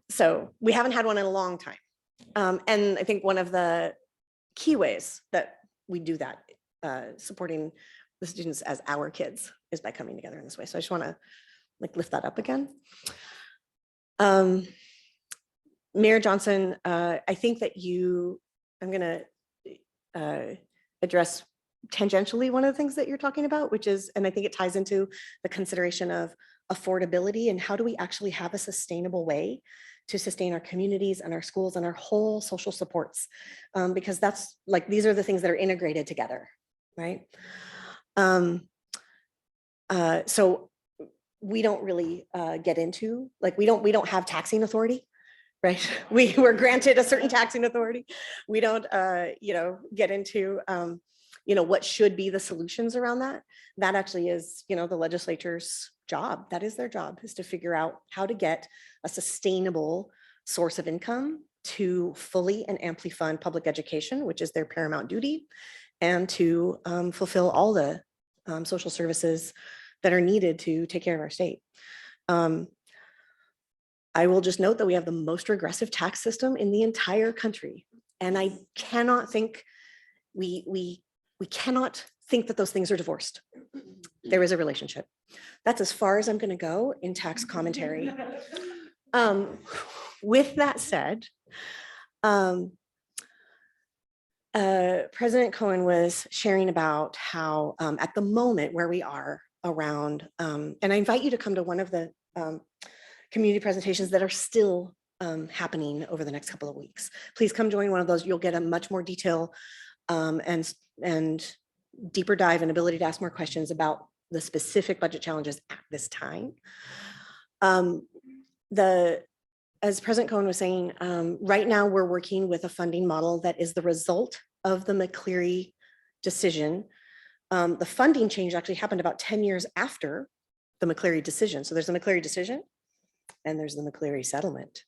S12: So we haven't had one in a long time. And I think one of the key ways that we do that, supporting the students as our kids, is by coming together in this way. So I just want to lift that up again. Mayor Johnson, I think that I'm going to address tangentially one of the things that you're talking about, which is, and I think it ties into the consideration of affordability and how do we actually have a sustainable way to sustain our communities and our schools and our whole social supports, because that's these are the things that are integrated together, right? So we don't really get into, we don't have taxing authority, right? We were granted a certain taxing authority. We don't, get into, what should be the solutions around that. That actually is, the legislature's job. That is their job, is to figure out how to get a sustainable source of income to fully and amply fund public education, which is their paramount duty, and to fulfill all the social services that are needed to take care of our state. I will just note that we have the most regressive tax system in the entire country. And I cannot think, we cannot think that those things are divorced. There is a relationship. That's as far as I'm going to go in tax commentary. With that said, President Cohen was sharing about how at the moment where we are around, and I invite you to come to one of the community presentations that are still happening over the next couple of weeks. Please come join one of those. You'll get a much more detail and deeper dive and ability to ask more questions about the specific budget challenges at this time. As President Cohen was saying, right now we're working with a funding model that is the result of the McCleary decision. The funding change actually happened about 10 years after the McCleary decision. So there's a McCleary decision and there's the McCleary settlement.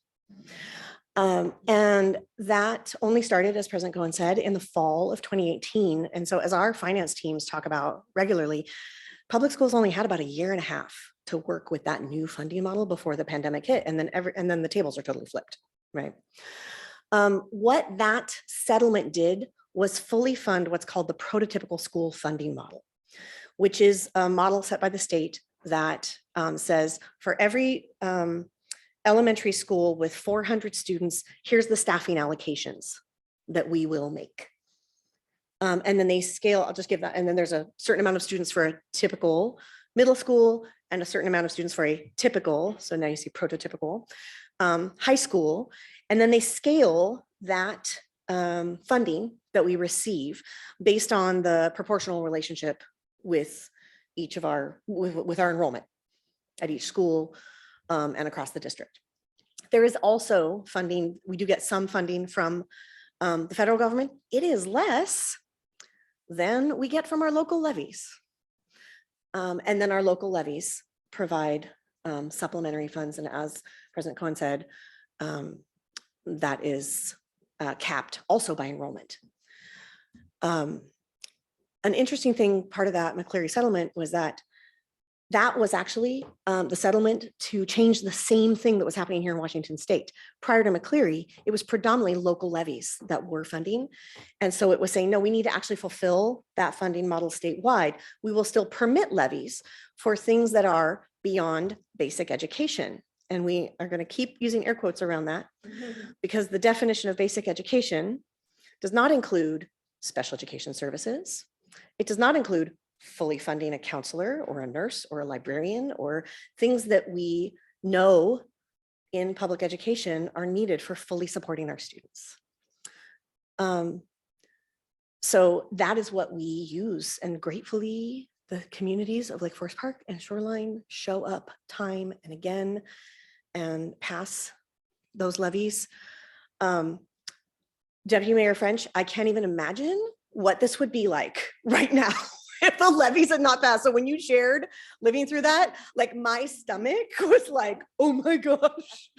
S12: And that only started, as President Cohen said, in the fall of 2018. And so as our finance teams talk about regularly, public schools only had about a year and a half to work with that new funding model before the pandemic hit. And then the tables are totally flipped, right? What that settlement did was fully fund what's called the prototypical school funding model, which is a model set by the state that says for every elementary school with 400 students, here's the staffing allocations that we will make. And then they scale, I'll just give that, and then there's a certain amount of students for a typical middle school and a certain amount of students for a typical, so now you see prototypical, high school. And then they scale that funding that we receive based on the proportional relationship with each of our, with our enrollment at each school and across the district. There is also funding, we do get some funding from the federal government. It is less than we get from our local levies.
S8: And then our local levies provide supplementary funds. And as President Cohen said, that is capped also by enrollment. An interesting thing, part of that McCleary settlement was that was actually the settlement to change the same thing that was happening here in Washington State. Prior to McCleary, it was predominantly local levies that were funding. And so it was saying, no, we need to actually fulfill that funding model statewide. We will still permit levies for things that are beyond basic education. And we are going to keep using air quotes around that because the definition of basic education does not include special education services. It does not include fully funding a counselor or a nurse or a librarian or things that we know in public education are needed for fully supporting our students. So that is what we use, and gratefully the communities of Lake Forest Park and Shoreline show up time and again and pass those levies. Deputy Mayor French, I can't even imagine what this would be like right now if the levies had not passed. So when you shared living through that, like my stomach was like, oh my gosh,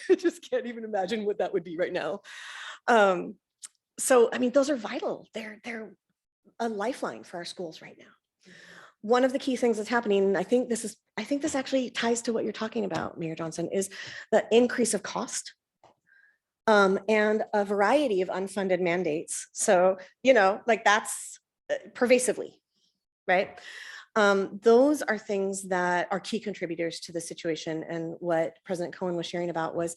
S8: I just can't even imagine what that would be right now. So, I mean, those are vital. They're a lifeline for our schools right now. One of the key things that's happening, and I think this actually ties to what you're talking about, Mayor Johnson, is the increase of cost. And a variety of unfunded mandates. So, like that's pervasively, right? Those are things that are key contributors to the situation. And what President Cohen was sharing about was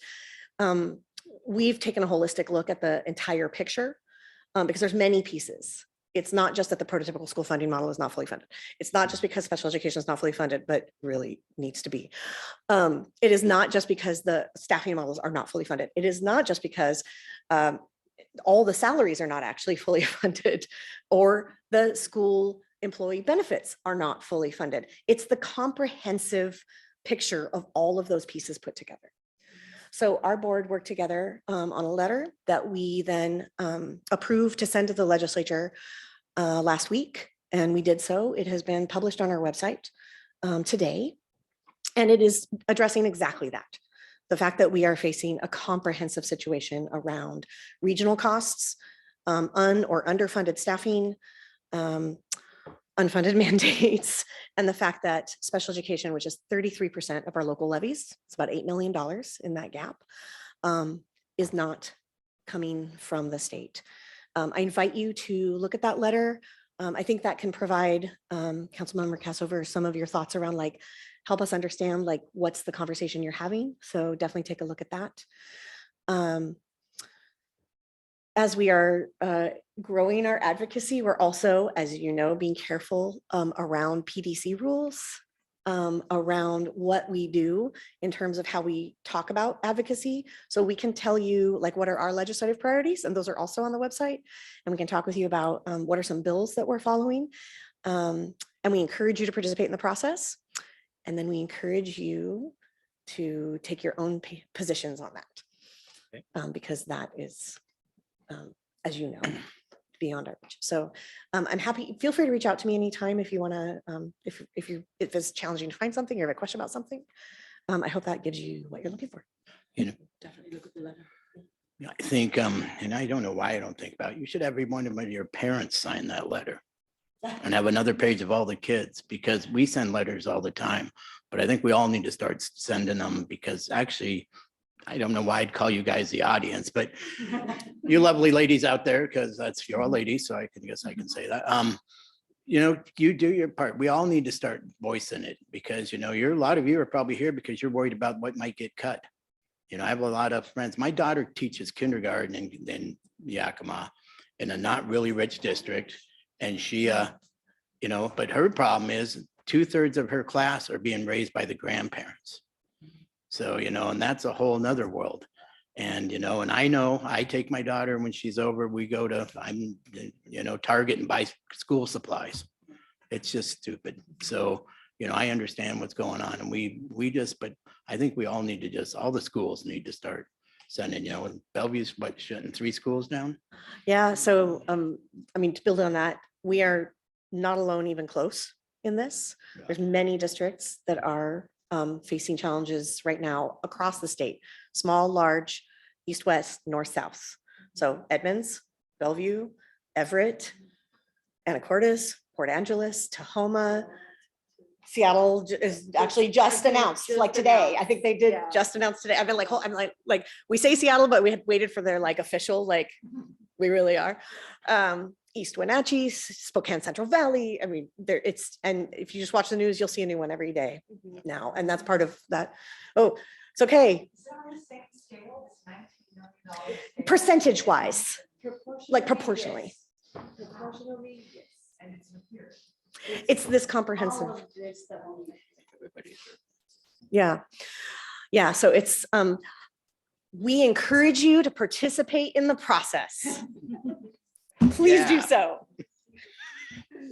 S8: we've taken a holistic look at the entire picture because there's many pieces. It's not just that the prototypical school funding model is not fully funded. It's not just because special education is not fully funded, but really needs to be. It is not just because the staffing models are not fully funded. It is not just because all the salaries are not actually fully funded or the school employee benefits are not fully funded. It's the comprehensive picture of all of those pieces put together. So our board worked together on a letter that we then approved to send to the legislature last week, and we did so. It has been published on our website today, and it is addressing exactly that. The fact that we are facing a comprehensive situation around regional costs, or underfunded staffing, unfunded mandates, and the fact that special education, which is 33% of our local levies, it's about $8 million in that gap, is not coming from the state. I invite you to look at that letter. I think that can provide Councilmember Cassover some of your thoughts around, like, help us understand like what's the conversation you're having. So definitely take a look at that. As we are growing our advocacy, we're also, as you know, being careful around PDC rules, around what we do in terms of how we talk about advocacy. So we can tell you like what are our legislative priorities, and those are also on the website. And we can talk with you about what are some bills that we're following. And we encourage you to participate in the process. And then we encourage you to take your own positions on that, because that is, as you know, beyond our reach. So I'm happy, feel free to reach out to me anytime if you want to, if it's challenging to find something or have a question about something. I hope that gives you what you're looking for.
S1: Definitely look at the letter. I think, and I don't know why I don't think about it, you should have every one of your parents sign that letter and have another page of all the kids, because we send letters all the time, but I think we all need to start sending them, because actually, I don't know why I'd call you guys the audience, but you lovely ladies out there, because that's you're all ladies, so I guess I can say that. You do your part. We all need to start voicing it, because a lot of you are probably here because you're worried about what might get cut. I have a lot of friends. My daughter teaches kindergarten in Yakima in a not really rich district, and she, but her problem is 2/3 of her class are being raised by the grandparents. So, and that's a whole nother world. And, and I know I take my daughter when she's over, we go to, Target and buy school supplies. It's just stupid. So, I understand what's going on, and but I think we all need to all the schools need to start sending, Bellevue's shutting 3 schools down.
S8: Yeah. So, to build on that, we are not alone, even close. in this.
S1: Yeah.
S8: There's many districts that are facing challenges right now across the state, small, large, east, west, north, south. So Edmonds, Bellevue, Everett, Anacortes, Port Angeles, Tahoma, Seattle is actually just announced, like today. I think they did just announce today. I've been like, I'm like, we say Seattle, but we had waited for their like official, like, we really are. East Wenatchee, Spokane Central Valley. I mean, and if you just watch the news, you'll see a new one every day now. And that's part of that. Oh, it's okay. Percentage wise, like proportionally. It's this comprehensive. Yeah. Yeah. So it's, we encourage you to participate in the process. Please do so.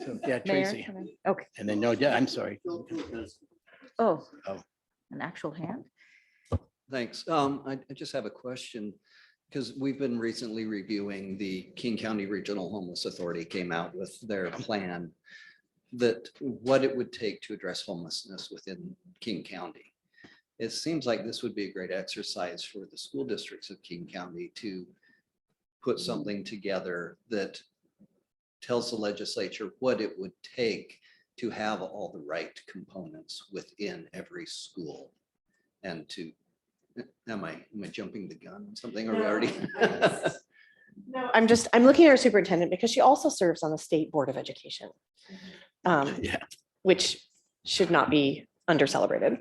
S1: So, yeah,
S11: Mayor,
S1: Tracy.
S11: okay.
S1: And then no, I'm sorry.
S11: Oh,
S1: Oh.
S11: an actual hand?
S13: Thanks. I just have a question because we've been recently reviewing the King County Regional Homeless Authority came out with their plan that what it would take to address homelessness within King County. It seems like this would be a great exercise for the school districts of King County to put something together that tells the legislature what it would take to have all the right components within every school. And to, am I jumping the gun on something, or we already?
S8: No, I'm looking at our superintendent because she also serves on the State Board of Education.
S1: Yeah.
S8: Which should not be under celebrated,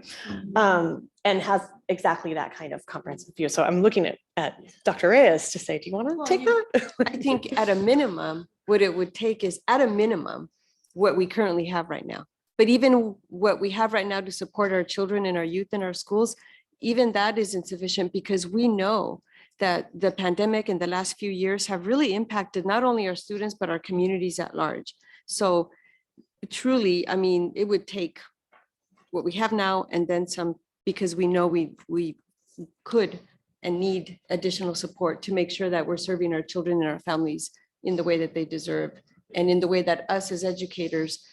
S8: and has exactly that kind of comprehensive view. So I'm looking at Dr. Reyes to say, do you want to take that?
S7: I think at a minimum, what it would take is at a minimum, what we currently have right now. But even what we have right now to support our children and our youth in our schools, even that is insufficient because we know that the pandemic in the last few years have really impacted not only our students, but our communities at large. So truly, I mean, it would take what we have now and then some, because we know we could and need additional support to make sure that we're serving our children and our families in the way that they deserve and in the way that us as educators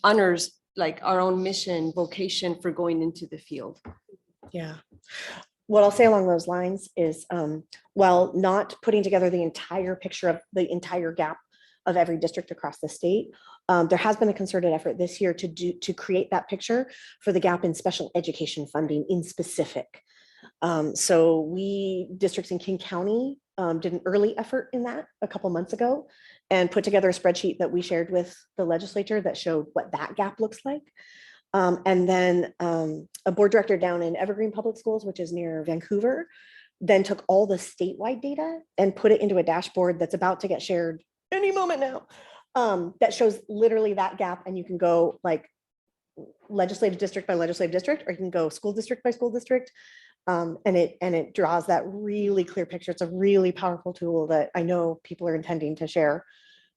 S7: honors like our own mission, vocation for going into the field.
S8: Yeah. What I'll say along those lines is, while not putting together the entire picture of the entire gap of every district across the state, there has been a concerted effort this year to create that picture for the gap in special education funding in specific. So districts in King County did an early effort in that a couple months ago and put together a spreadsheet that we shared with the legislature that showed what that gap looks like. And then a board director down in Evergreen Public Schools, which is near Vancouver, then took all the statewide data and put it into a dashboard that's about to get shared any moment now, that shows literally that gap. And you can go like legislative district by legislative district, or you can go school district by school district. And it draws that really clear picture. It's a really powerful tool that I know people are intending to share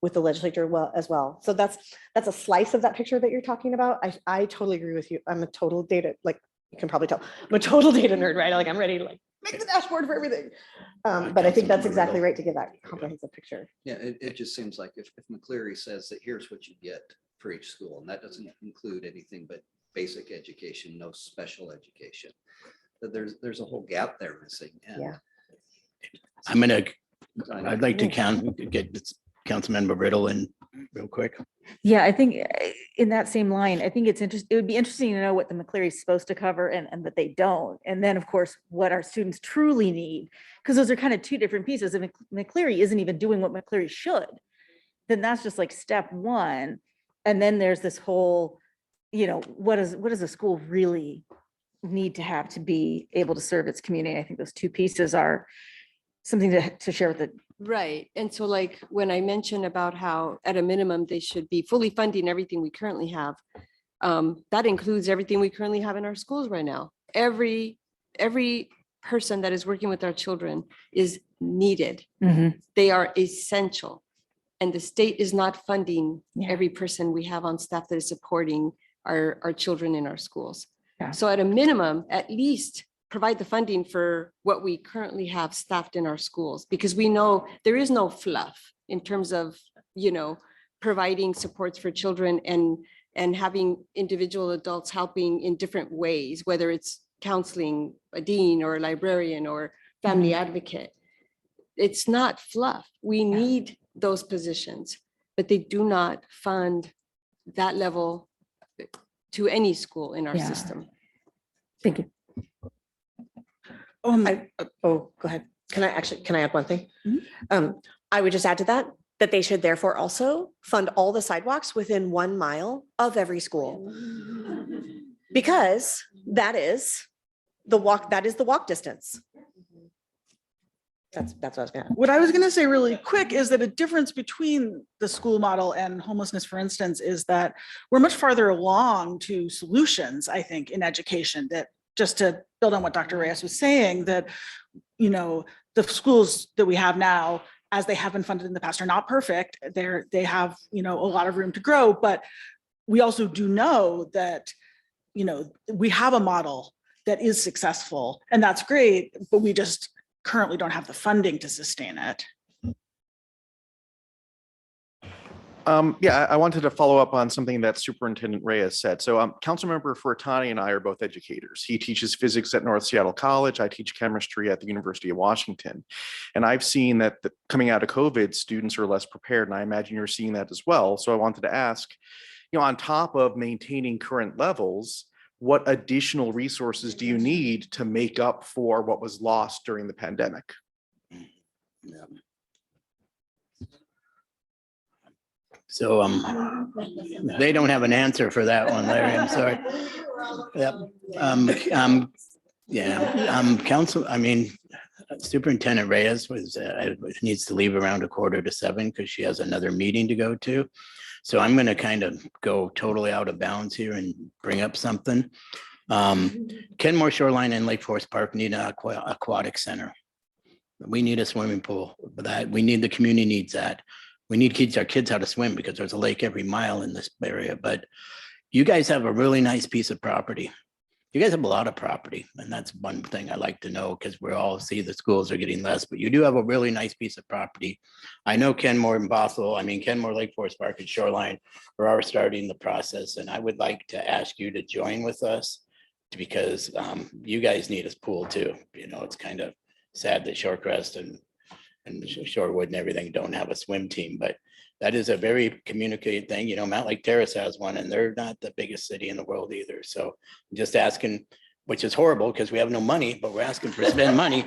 S8: with the legislature as well. So that's a slice of that picture that you're talking about. I totally agree with you. I'm a total data, like you can probably tell, I'm a total data nerd, right? Like I'm ready to like make the dashboard for everything. But I think that's exactly right to give that comprehensive picture.
S13: Yeah, it just seems like if McCleary says that here's what you get for each school, and that doesn't include anything but basic education, no special education, that there's a whole gap there missing. And
S8: Yeah.
S1: I'd like to get this Councilmember Riddle in real quick.
S11: Yeah, I think in that same line, I think it would be interesting to know what the McCleary is supposed to cover and that they don't. And then of course, what our students truly need, because those are kind of two different pieces. If McCleary isn't even doing what McCleary should, then that's just like step one. And then there's this whole, what does a school really need to have to be able to serve its community? I think those two pieces are something to share with the.
S7: Right. And so like when I mentioned about how at a minimum, they should be fully funding everything we currently have, that includes everything we currently have in our schools right now. Every person that is working with our children is needed.
S11: Mm-hmm.
S7: They are essential. And the state is not funding
S11: Yeah.
S7: every person we have on staff that is supporting our children in our schools.
S11: Yeah.
S7: So at a minimum, at least provide the funding for what we currently have staffed in our schools, because we know there is no fluff in terms of, providing supports for children and having individual adults helping in different ways, whether it's counseling, a dean or a librarian or family advocate. It's not fluff. We need those positions, but they do not fund that level to any school in our system.
S11: Thank you.
S8: Go ahead. Can I add one thing? I would just add to that they should therefore also fund all the sidewalks within 1 mile of every school. Because that is the walk distance. That's what I was gonna.
S4: What I was gonna say really quick is that a difference between the school model and homelessness, for instance, is that we're much farther along to solutions, I think, in education. That just to build on what Dr. Reyes was saying, that, you know, the schools that we have now, as they have been funded in the past, are not perfect. They have, you know, a lot of room to grow, but we also do know that, you know, we have a model that is successful, and that's great, but we just currently don't have the funding to sustain it.
S14: Yeah, I wanted to follow up on something that Superintendent Reyes said. So Councilmember Furtani and I are both educators. He teaches physics at North Seattle College. I teach chemistry at the University of Washington. And I've seen that coming out of COVID, students are less prepared. And I imagine you're seeing that as well. So I wanted to ask, you know, on top of maintaining current levels, what additional resources do you need to make up for what was lost during the pandemic?
S1: Yeah. So they don't have an answer for that one, Larry. I'm sorry. Yep. Superintendent Reyes needs to leave around 6:45 because she has another meeting to go to. So I'm going to kind of go totally out of bounds here and bring up something. Kenmore Shoreline and Lake Forest Park need an aquatic center. We need a swimming pool for that. We need, the community needs that. We need our kids how to swim because there's a lake every mile in this area. But you guys have a really nice piece of property. You guys have a lot of property, and that's one thing I like to know, because we all see the schools are getting less, but you do have a really nice piece of property. I know Kenmore and Kenmore, Lake Forest Park and Shoreline are starting the process, and I would like to ask you to join with us because you guys need a pool too. You know, it's kind of sad that Shorecrest and Shorewood and everything don't have a swim team, but that is a very communicated thing. You know, Mount Lake Terrace has one, and they're not the biggest city in the world either. So I'm just asking, which is horrible because we have no money, but we're asking for spend money.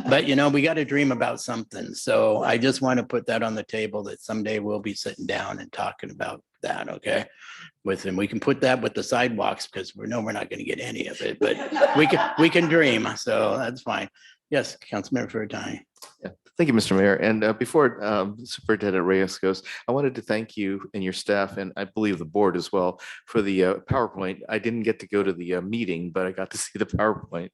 S1: But, you know, we got to dream about something. So I just want to put that on the table that someday we'll be sitting down and talking about that. Okay. And we can put that with the sidewalks because we know we're not going to get any of it, but we can dream. So that's fine. Yes, Councilmember Furtani.
S5: Yeah. Thank you, Mr. Mayor. And before Superintendent Reyes goes, I wanted to thank you and your staff, and I believe the board as well, for the PowerPoint. I didn't get to go to the meeting, but I got to see the PowerPoint.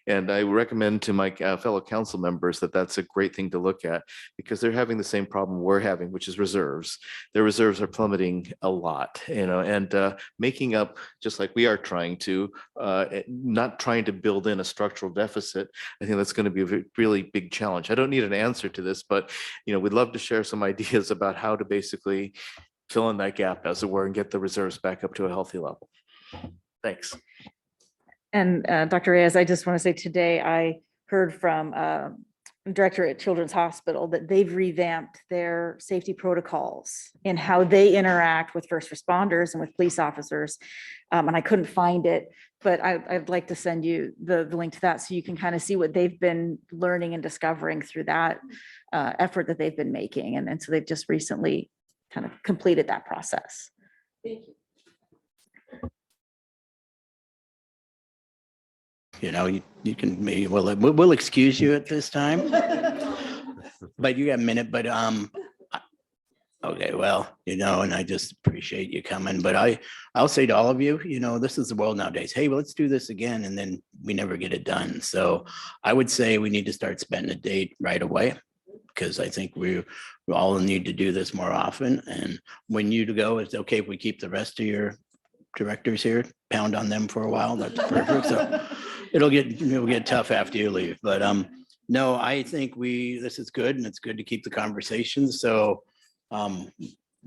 S5: And I recommend to my fellow council members that that's a great thing to look at, because they're having the same problem we're having, which is reserves. Their reserves are plummeting a lot, you know, and making up, just like we are trying to, not trying to build in a structural deficit. I think that's going to be a really big challenge. I don't need an answer to this, but you know, we'd love to share some ideas about how to basically fill in that gap, as it were, and get the reserves back up to a healthy level. Thanks.
S11: And Dr. Reyes, I just want to say today I heard from director at Children's Hospital that they've revamped their safety protocols and how they interact with first responders and with police officers. And I couldn't find it, but I'd like to send you the link to that so you can kind of see what they've been learning and discovering through that effort that they've been making. And so they've just recently kind of completed that process.
S7: Thank you.
S1: You know, you can maybe, we'll excuse you at this time, but you got a minute, but okay, well, you know, and I just appreciate you coming, but I'll say to all of you, you know, this is the world nowadays. Hey, well, let's do this again. And then we never get it done. So I would say we need to start spending a date right away, because I think we all need to do this more often. And when you go, it's okay if we keep the rest of your directors here, pound on them for a while. That's perfect. So it'll get tough after you leave. But no, I think this is good, and it's good to keep the conversation. So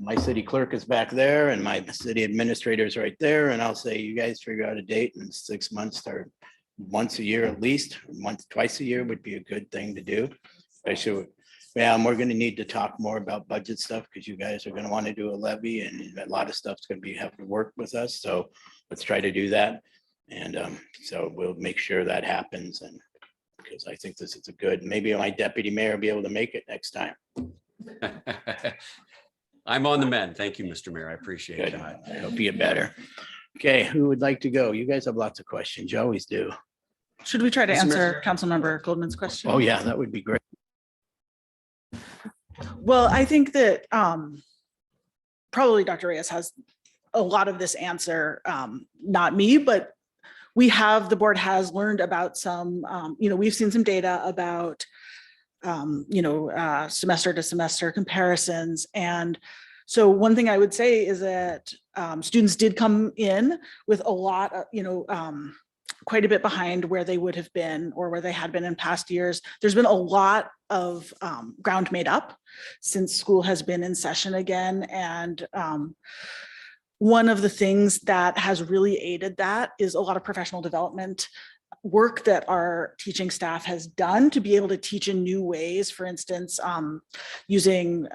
S1: my city clerk is back there and my city administrator is right there. And I'll say, you guys figure out a date in 6 months or once a year at least, twice a year would be a good thing to do. Especially, yeah, and we're gonna need to talk more about budget stuff because you guys are gonna want to do a levy and a lot of stuff's gonna be having to work with us. So let's try to do that. And so we'll make sure that happens. And because I think this is a good, maybe my deputy mayor will be able to make it next time.
S2: I'm on the mend. Thank you, Mr. Mayor. I appreciate
S1: Good.
S2: that.
S1: I hope you get better. Okay, who would like to go? You guys have lots of questions. You always do.
S4: Should we try to
S2: Mr.
S4: answer
S2: Mayor.
S4: Councilmember Goldman's question?
S1: Oh, yeah, that would be great.
S4: Well, I think that probably Dr. Reyes has a lot of this answer, not me, but the board has learned about some, we've seen some data about, semester to semester comparisons. And so one thing I would say is that students did come in with a lot of, quite a bit behind where they would have been or where they had been in past years. There's been a lot of ground made up since school has been in session again. And one of the things that has really aided that is a lot of professional development work that our teaching staff has done to be able to teach in new ways. For instance, using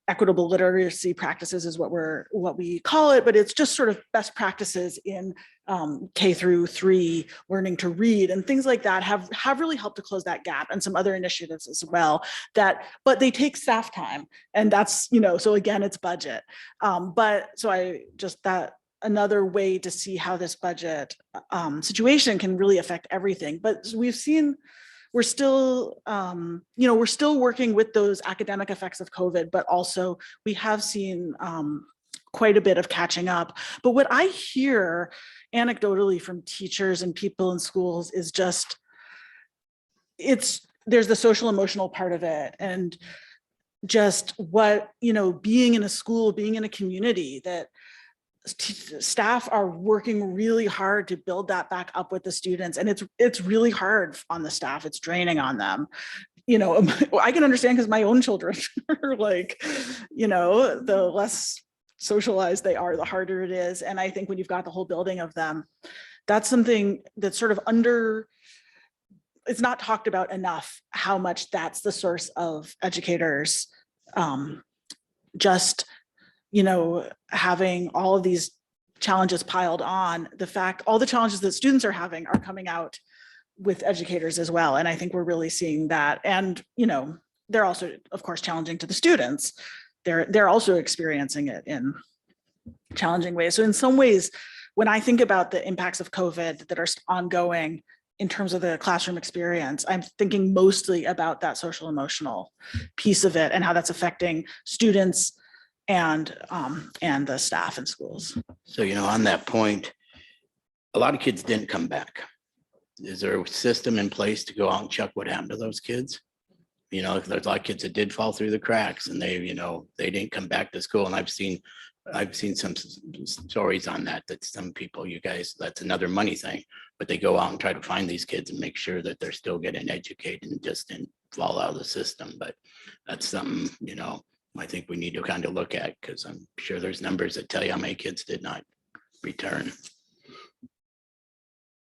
S4: equitable literacy practices is what we call it, but it's just sort of best practices in K-3 learning to read and things like that have really helped to close that gap, and some other initiatives as well but they take staff time, and that's, so again, it's budget. But so that another way to see how this budget situation can really affect everything. But we're still working with those academic effects of COVID, but also we have seen quite a bit of catching up. But what I hear anecdotally from teachers and people in schools is just, there's the social emotional part of it, and just what, being in a school, being in a community that staff are working really hard to build that back up with the students. And it's really hard on the staff. It's draining on them. I can understand because my own children are like, the less socialized they are, the harder it is. And I think when you've got the whole building of them, that's something that's sort of it's not talked about enough, how much that's the source of educators having all of these challenges piled on. All the challenges that students are having are coming out with educators as well. And I think we're really seeing that. And, they're also, of course, challenging to the students. They're also experiencing it in challenging ways. So in some ways, when I think about the impacts of COVID that are ongoing in terms of the classroom experience, I'm thinking mostly about that social emotional piece of it and how that's affecting students and the staff in schools.
S1: So, on that point, a lot of kids didn't come back. Is there a system in place to go out and check what happened to those kids? There's a lot of kids that did fall through the cracks and they didn't come back to school. And I've seen some stories on that some people, that's another money thing, but they go out and try to find these kids and make sure that they're still getting educated and just didn't fall out of the system. But that's something, I think we need to kind of look at, because I'm sure there's numbers that tell you how many kids did not return.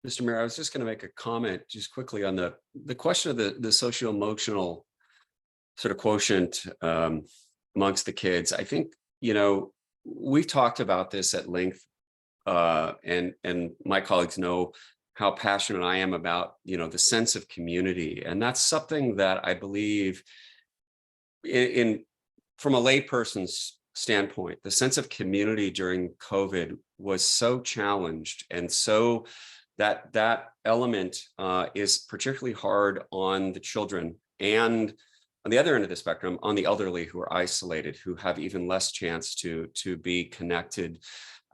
S2: Mr. Mayor, I was just going to make a comment just quickly on the question of the socio-emotional sort of quotient amongst the kids. I think, we've talked about this at length, and my colleagues know how passionate I am about, the sense of community. And that's something that I believe from a layperson's standpoint, the sense of community during COVID was so challenged, and so that element is particularly hard on the children, and on the other end of the spectrum, on the elderly who are isolated, who have even less chance to be connected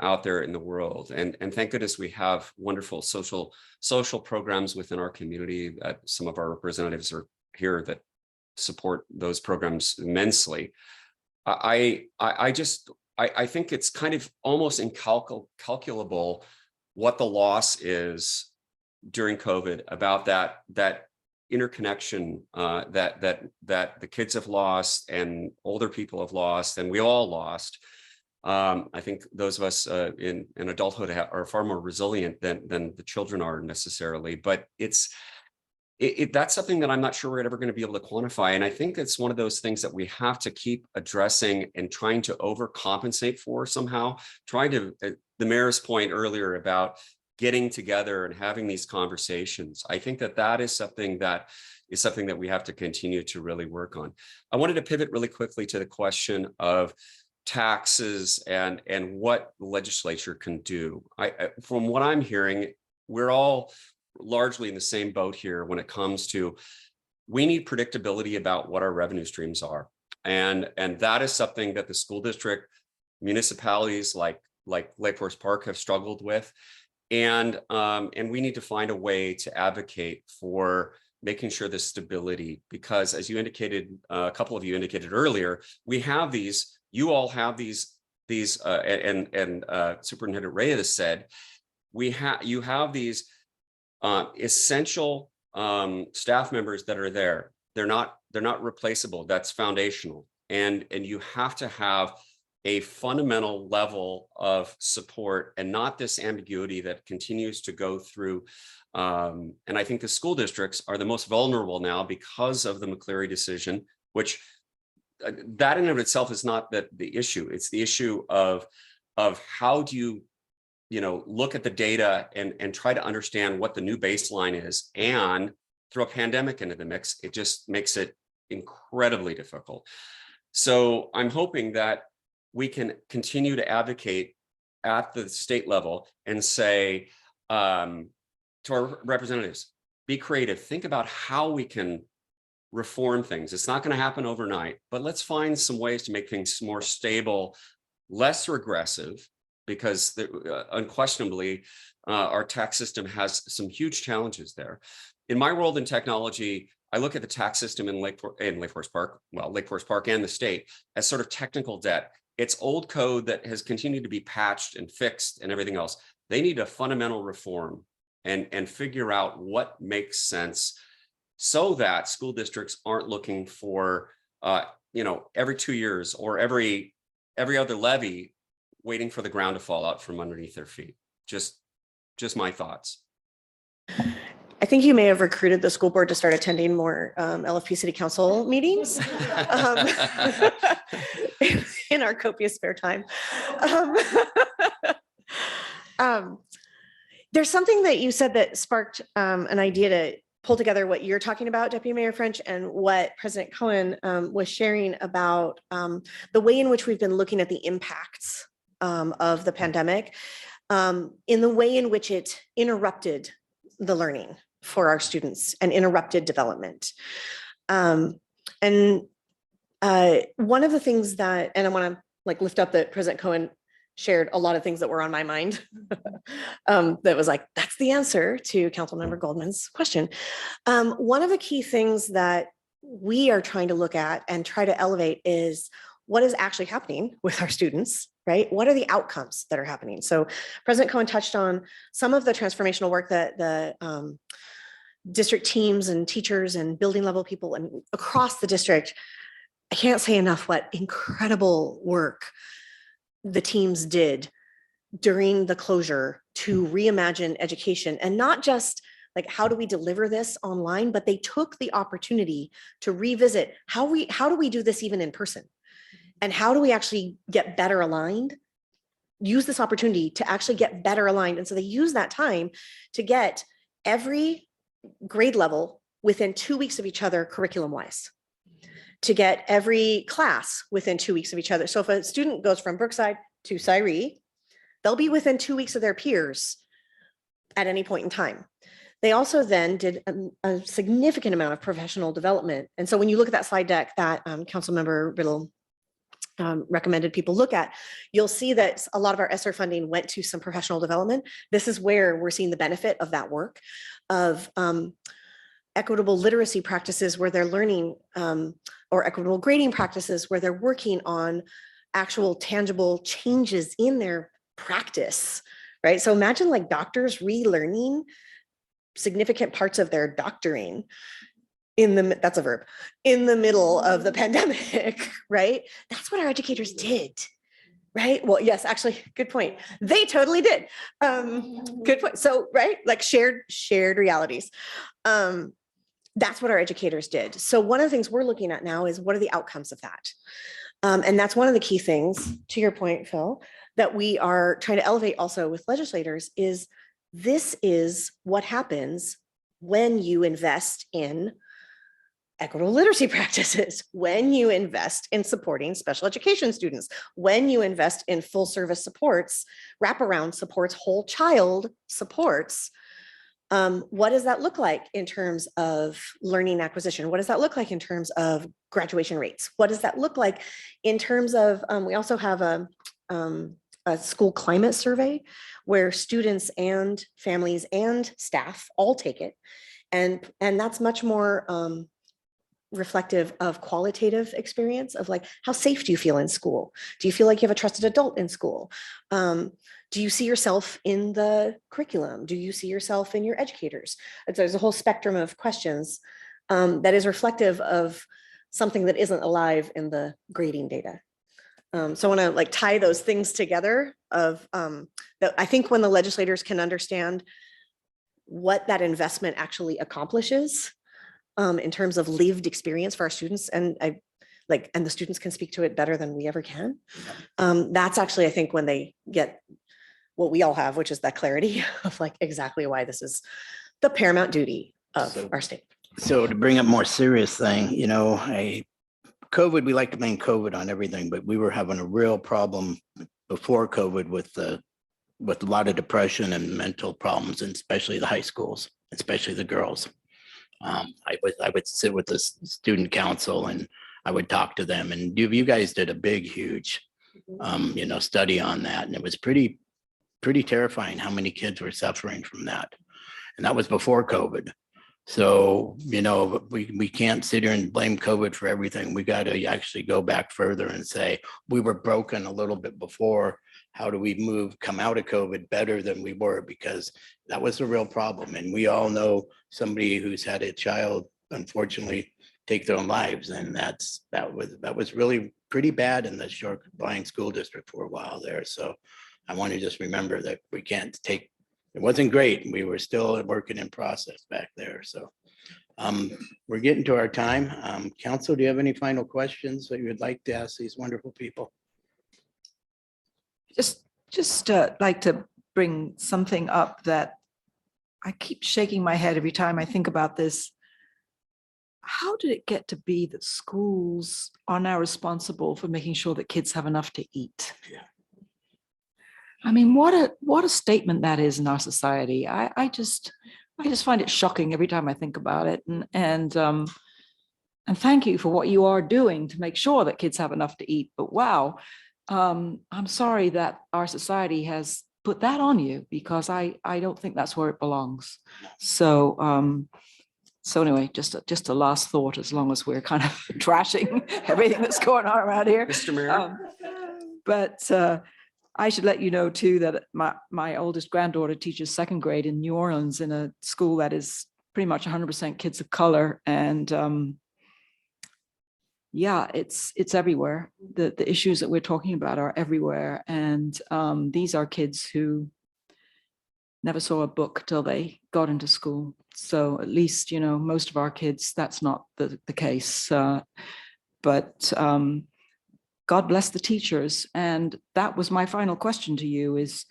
S2: out there in the world. And thank goodness we have wonderful social programs within our community. Some of our representatives are here that support those programs immensely. I think it's kind of almost incalculable what the loss is during COVID about that interconnection that the kids have lost and older people have lost and we all lost. I think those of us in adulthood are far more resilient than the children are necessarily, but that's something that I'm not sure we're ever going to be able to quantify. And I think it's one of those things that we have to keep addressing and trying to overcompensate for somehow, trying to, the mayor's point earlier about getting together and having these conversations. I think that is something that we have to continue to really work on. I wanted to pivot really quickly to the question of taxes and what the legislature can do. From what I'm hearing, we're all largely in the same boat here when it comes to, we need predictability about what our revenue streams are. And that is something that the school district, municipalities like Lake Forest Park have struggled with. And we need to find a way to advocate for making sure there's stability, because as you indicated, a couple of you indicated earlier, we have these, you all have these and Superintendent Reyes said, you have these essential staff members that are there. They're not replaceable. That's foundational. And you have to have a fundamental level of support and not this ambiguity that continues to go through. And I think the school districts are the most vulnerable now because of the McCleary decision, which that in and of itself is not the issue. It's the issue of how do you look at the data and try to understand what the new baseline is, and throw a pandemic into the mix. It just makes it incredibly difficult. So I'm hoping that we can continue to advocate at the state level and say to our representatives, be creative, think about how we can reform things. It's not going to happen overnight, but let's find some ways to make things more stable, less regressive, because unquestionably our tax system has some huge challenges there. In my world in technology, I look at the tax system in Lake Forest Park, well, Lake Forest Park and the state, as sort of technical debt. It's old code that has continued to be patched and fixed and everything else. They need a fundamental reform and figure out what makes sense so that school districts aren't looking for, every 2 years or every other levy, waiting for the ground to fall out from underneath their feet. Just my thoughts.
S8: I think you may have recruited the school board to start attending more LFP City Council meetings in our copious spare time. There's something that you said that sparked an idea to pull together what you're talking about, Deputy Mayor French, and what President Cohen was sharing about the way in which we've been looking at the impacts of the pandemic, in the way in which it interrupted the learning for our students and interrupted development. And one of the things that, and I want to lift up that President Cohen shared a lot of things that were on my mind that was like, that's the answer to Councilmember Goldman's question. One of the key things that we are trying to look at and try to elevate is what is actually happening with our students, right? What are the outcomes that are happening? So President Cohen touched on some of the transformational work that the district teams and teachers and building level people and across the district. I can't say enough what incredible work the teams did during the closure to reimagine education, and not just like, how do we deliver this online, but they took the opportunity to revisit how do we do this even in person? And how do we actually get better aligned? Use this opportunity to actually get better aligned. And so they use that time to get every grade level within 2 weeks of each other curriculum wise, to get every class within 2 weeks of each other. So if a student goes from Brookside to Cyree, they'll be within 2 weeks of their peers at any point in time. They also then did a significant amount of professional development. And so when you look at that slide deck that Councilmember Riddle recommended people look at, you'll see that a lot of our ESSER funding went to some professional development. This is where we're seeing the benefit of that work, of equitable literacy practices where they're learning, or equitable grading practices where they're working on actual tangible changes in their practice, right? So imagine like doctors relearning significant parts of their doctoring. that's a verb, in the middle of the pandemic, right? That's what our educators did, right? Well, yes, actually, good point. They totally did. Good point. So, right, like shared realities. That's what our educators did. So one of the things we're looking at now is what are the outcomes of that? And that's one of the key things, to your point, Phil, that we are trying to elevate also with legislators is this is what happens when you invest in equitable literacy practices, when you invest in supporting special education students, when you invest in full service supports, wraparound supports, whole child supports. What does that look like in terms of learning acquisition? What does that look like in terms of graduation rates? What does that look like in terms of, we also have a school climate survey where students and families and staff all take it. And that's much more reflective of qualitative experience of like, how safe do you feel in school? Do you feel like you have a trusted adult in school? Do you see yourself in the curriculum? Do you see yourself in your educators? There's a whole spectrum of questions that is reflective of something that isn't alive in the grading data. So I want to like tie those things together of that I think when the legislators can understand what that investment actually accomplishes in terms of lived experience for our students, and the students can speak to it better than we ever can. That's actually, I think, when they get what we all have, which is that clarity of like exactly why this is the paramount duty of our state.
S1: So to bring up more serious thing, COVID, we like to blame COVID on everything, but we were having a real problem before COVID with a lot of depression and mental problems, and especially the high schools, especially the girls. I would sit with the student council and I would talk to them, and you guys did a big, huge, study on that. And it was pretty terrifying how many kids were suffering from that. And that was before COVID. So, we can't sit here and blame COVID for everything. We got to actually go back further and say, we were broken a little bit before. How do we come out of COVID better than we were? Because that was a real problem. And we all know somebody who's had a child, unfortunately, take their own lives. And that was really pretty bad in the Shoreline School District for a while there. So I want to just remember that we can't take, it wasn't great. We were still working in process back there. So we're getting to our time. Council, do you have any final questions that you would like to ask these wonderful people?
S3: Just like to bring something up that I keep shaking my head every time I think about this. How did it get to be that schools are now responsible for making sure that kids have enough to eat?
S1: Yeah.
S3: I mean, what a statement that is in our society. I just find it shocking every time I think about it. And thank you for what you are doing to make sure that kids have enough to eat. But wow, I'm sorry that our society has put that on you, because I don't think that's where it belongs. So anyway, just a last thought, as long as we're kind of trashing everything that's going on around here.
S2: Mr. Mayor.
S3: But I should let you know too that my oldest granddaughter teaches second grade in New Orleans in a school that is pretty much 100% kids of color. And yeah, it's everywhere. The issues that we're talking about are everywhere. And these are kids who never saw a book till they got into school. So at least, most of our kids, that's not the case. But God bless the teachers. And that was my final question to you is,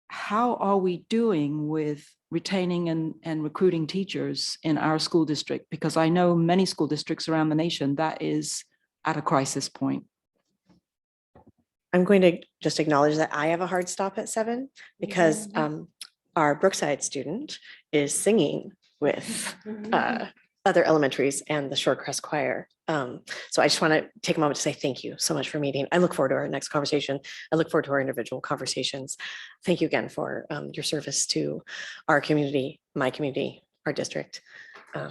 S3: how are we doing with retaining and recruiting teachers in our school district? Because I know many school districts around the nation, that is at a crisis point.
S8: I'm going to just acknowledge that I have a hard stop at 7 because our Brookside student is singing with other elementaries and the Shorecrest Choir. So I just want to take a moment to say thank you so much for meeting. I look forward to our next conversation. I look forward to our individual conversations. Thank you again for your service to our community, my community, our district.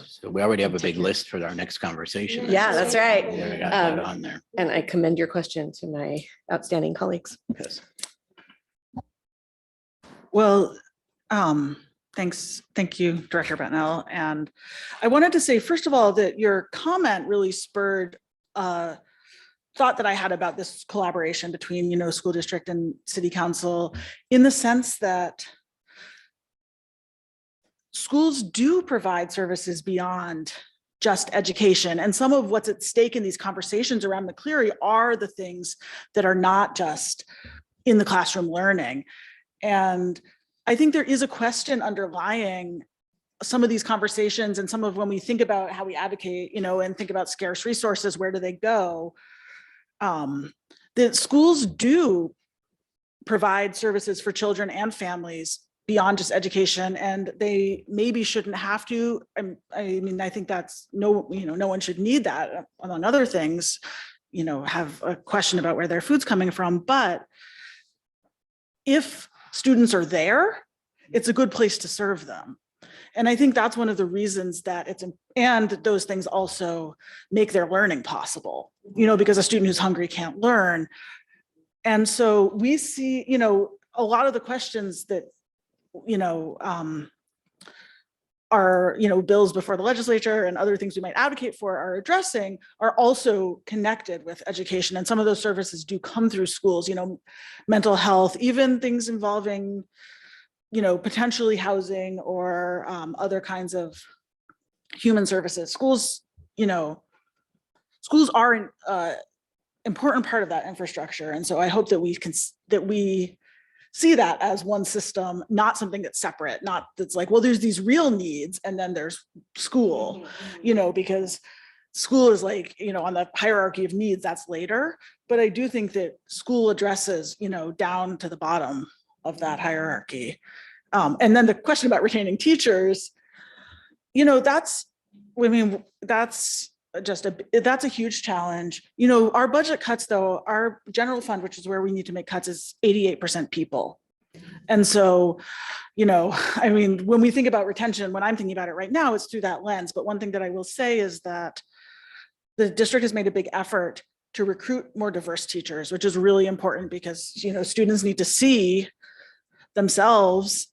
S1: So we already have a big list for our next conversation.
S8: Yeah, that's right.
S1: Yeah, we got that on there.
S8: And I commend your question to my outstanding colleagues.
S1: Yes.
S4: Well, Thanks. Thank you, Director Betnell. And I wanted to say, first of all, that your comment really spurred a thought that I had about this collaboration between, school district and city council, in the sense that schools do provide services beyond just education. And some of what's at stake in these conversations around McCleary are the things that are not just in the classroom learning. And I think there is a question underlying some of these conversations, and some of when we think about how we advocate, and think about scarce resources, where do they go? That schools do provide services for children and families beyond just education, and they maybe shouldn't have to. I think that's no one should need that, among other things, have a question about where their food's coming from. But if students are there, it's a good place to serve them. And I think that's one of the reasons that and those things also make their learning possible, because a student who's hungry can't learn. And so we see, a lot of the questions that, are, bills before the legislature and other things we might advocate for are addressing are also connected with education. And some of those services do come through schools, mental health, even things involving, potentially housing or other kinds of human services. Schools are an important part of that infrastructure. And so I hope that we see that as one system, not something that's separate, not that's like, well, there's these real needs and then there's school, because school is like, on the hierarchy of needs, that's later. But I do think that school addresses, down to the bottom of that hierarchy. And then the question about retaining teachers, that's a huge challenge. Our budget cuts, though, our general fund, which is where we need to make cuts, is 88% people. And so, when we think about retention, when I'm thinking about it right now, it's through that lens. But one thing that I will say is that the district has made a big effort to recruit more diverse teachers, which is really important because, students need to see themselves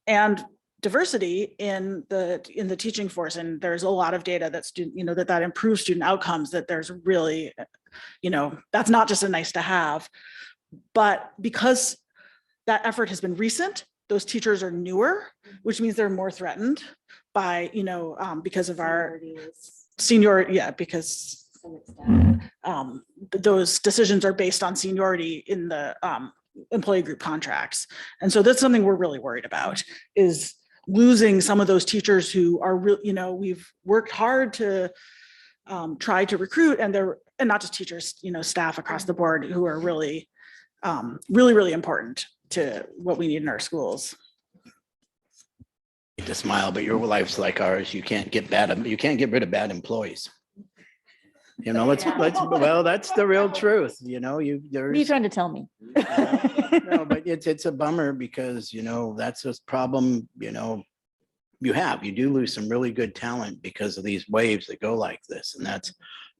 S4: and diversity in the teaching force. And there's a lot of data that that improves student outcomes, that there's really, that's not just a nice to have. But because that effort has been recent, those teachers are newer, which means they're more threatened by, because of our seniority. Yeah, because those decisions are based on seniority in the employee group contracts. And so that's something we're really worried about, is losing some of those teachers who are real, we've worked hard to try to recruit, and not just teachers, staff across the board who are really, really important to what we need in our schools.
S1: To smile, but your life's like ours. You can't get rid of bad employees. Let's well, that's the real truth.
S11: What are you trying to tell me?
S1: No, but it's a bummer because, that's a problem, you do lose some really good talent because of these waves that go like this. And that's,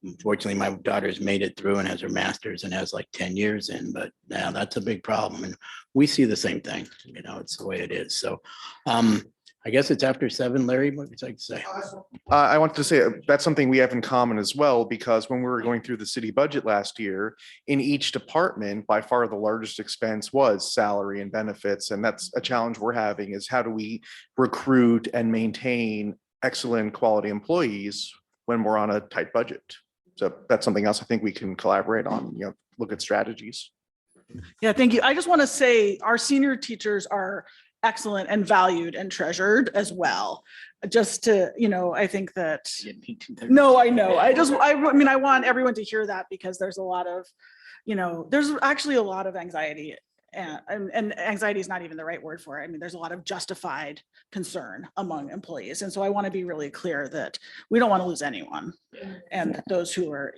S1: unfortunately, my daughter's made it through and has her master's and has like 10 years in, but yeah, that's a big problem. And we see the same thing, it's the way it is. So I guess it's after 7, Larry, what would you like to say?
S14: I want to say that's something we have in common as well, because when we were going through the city budget last year, in each department, by far the largest expense was salary and benefits. And that's a challenge we're having, is how do we recruit and maintain excellent quality employees when we're on a tight budget? So that's something else I think we can collaborate on, look at strategies.
S4: Yeah, thank you. I just want to say our senior teachers are excellent and valued and treasured as well. Just to, I think that, no, I know. I want everyone to hear that, because there's a lot of, there's actually a lot of anxiety, and anxiety is not even the right word for it. There's a lot of justified concern among employees. And so I want to be really clear that we don't want to lose anyone. And those who are,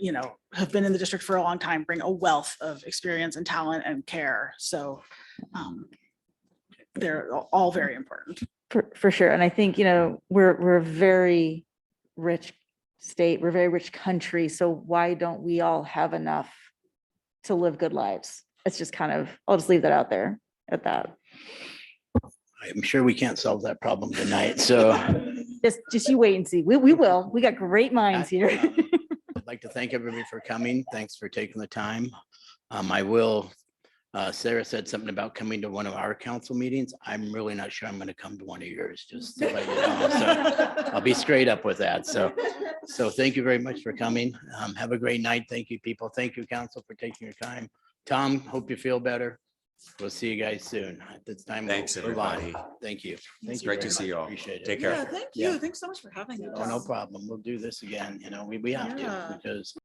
S4: have been in the district for a long time bring a wealth of experience and talent and care. So, they're all very important.
S11: For sure. And I think, we're a very rich state, we're a very rich country. So why don't we all have enough to live good lives? It's just I'll just leave that out there at that.
S1: I'm sure we can't solve that problem tonight, so.
S11: Just you wait and see. We will. We got great minds here.
S1: I'd like to thank everybody for coming. Thanks for taking the time. I will, Sarah said something about coming to one of our council meetings. I'm really not sure I'm going to come to one of yours, just to let you know. So I'll be straight up with that. So thank you very much for coming. Have a great night. Thank you, people. Thank you, council, for taking your time. Tom, hope you feel better. We'll see you guys soon. At this time, we'll
S2: Thanks,
S1: move on.
S2: everybody.
S1: Thank you.
S2: It's
S1: Thank you
S2: great
S1: very
S2: to see
S1: much.
S2: you all.
S1: Appreciate it.
S2: Take care.
S4: Thank
S1: Yeah.
S4: you. Thanks so much for having us.
S1: Oh, no problem. We'll do this again. You know, we have
S4: Yeah.
S1: to, because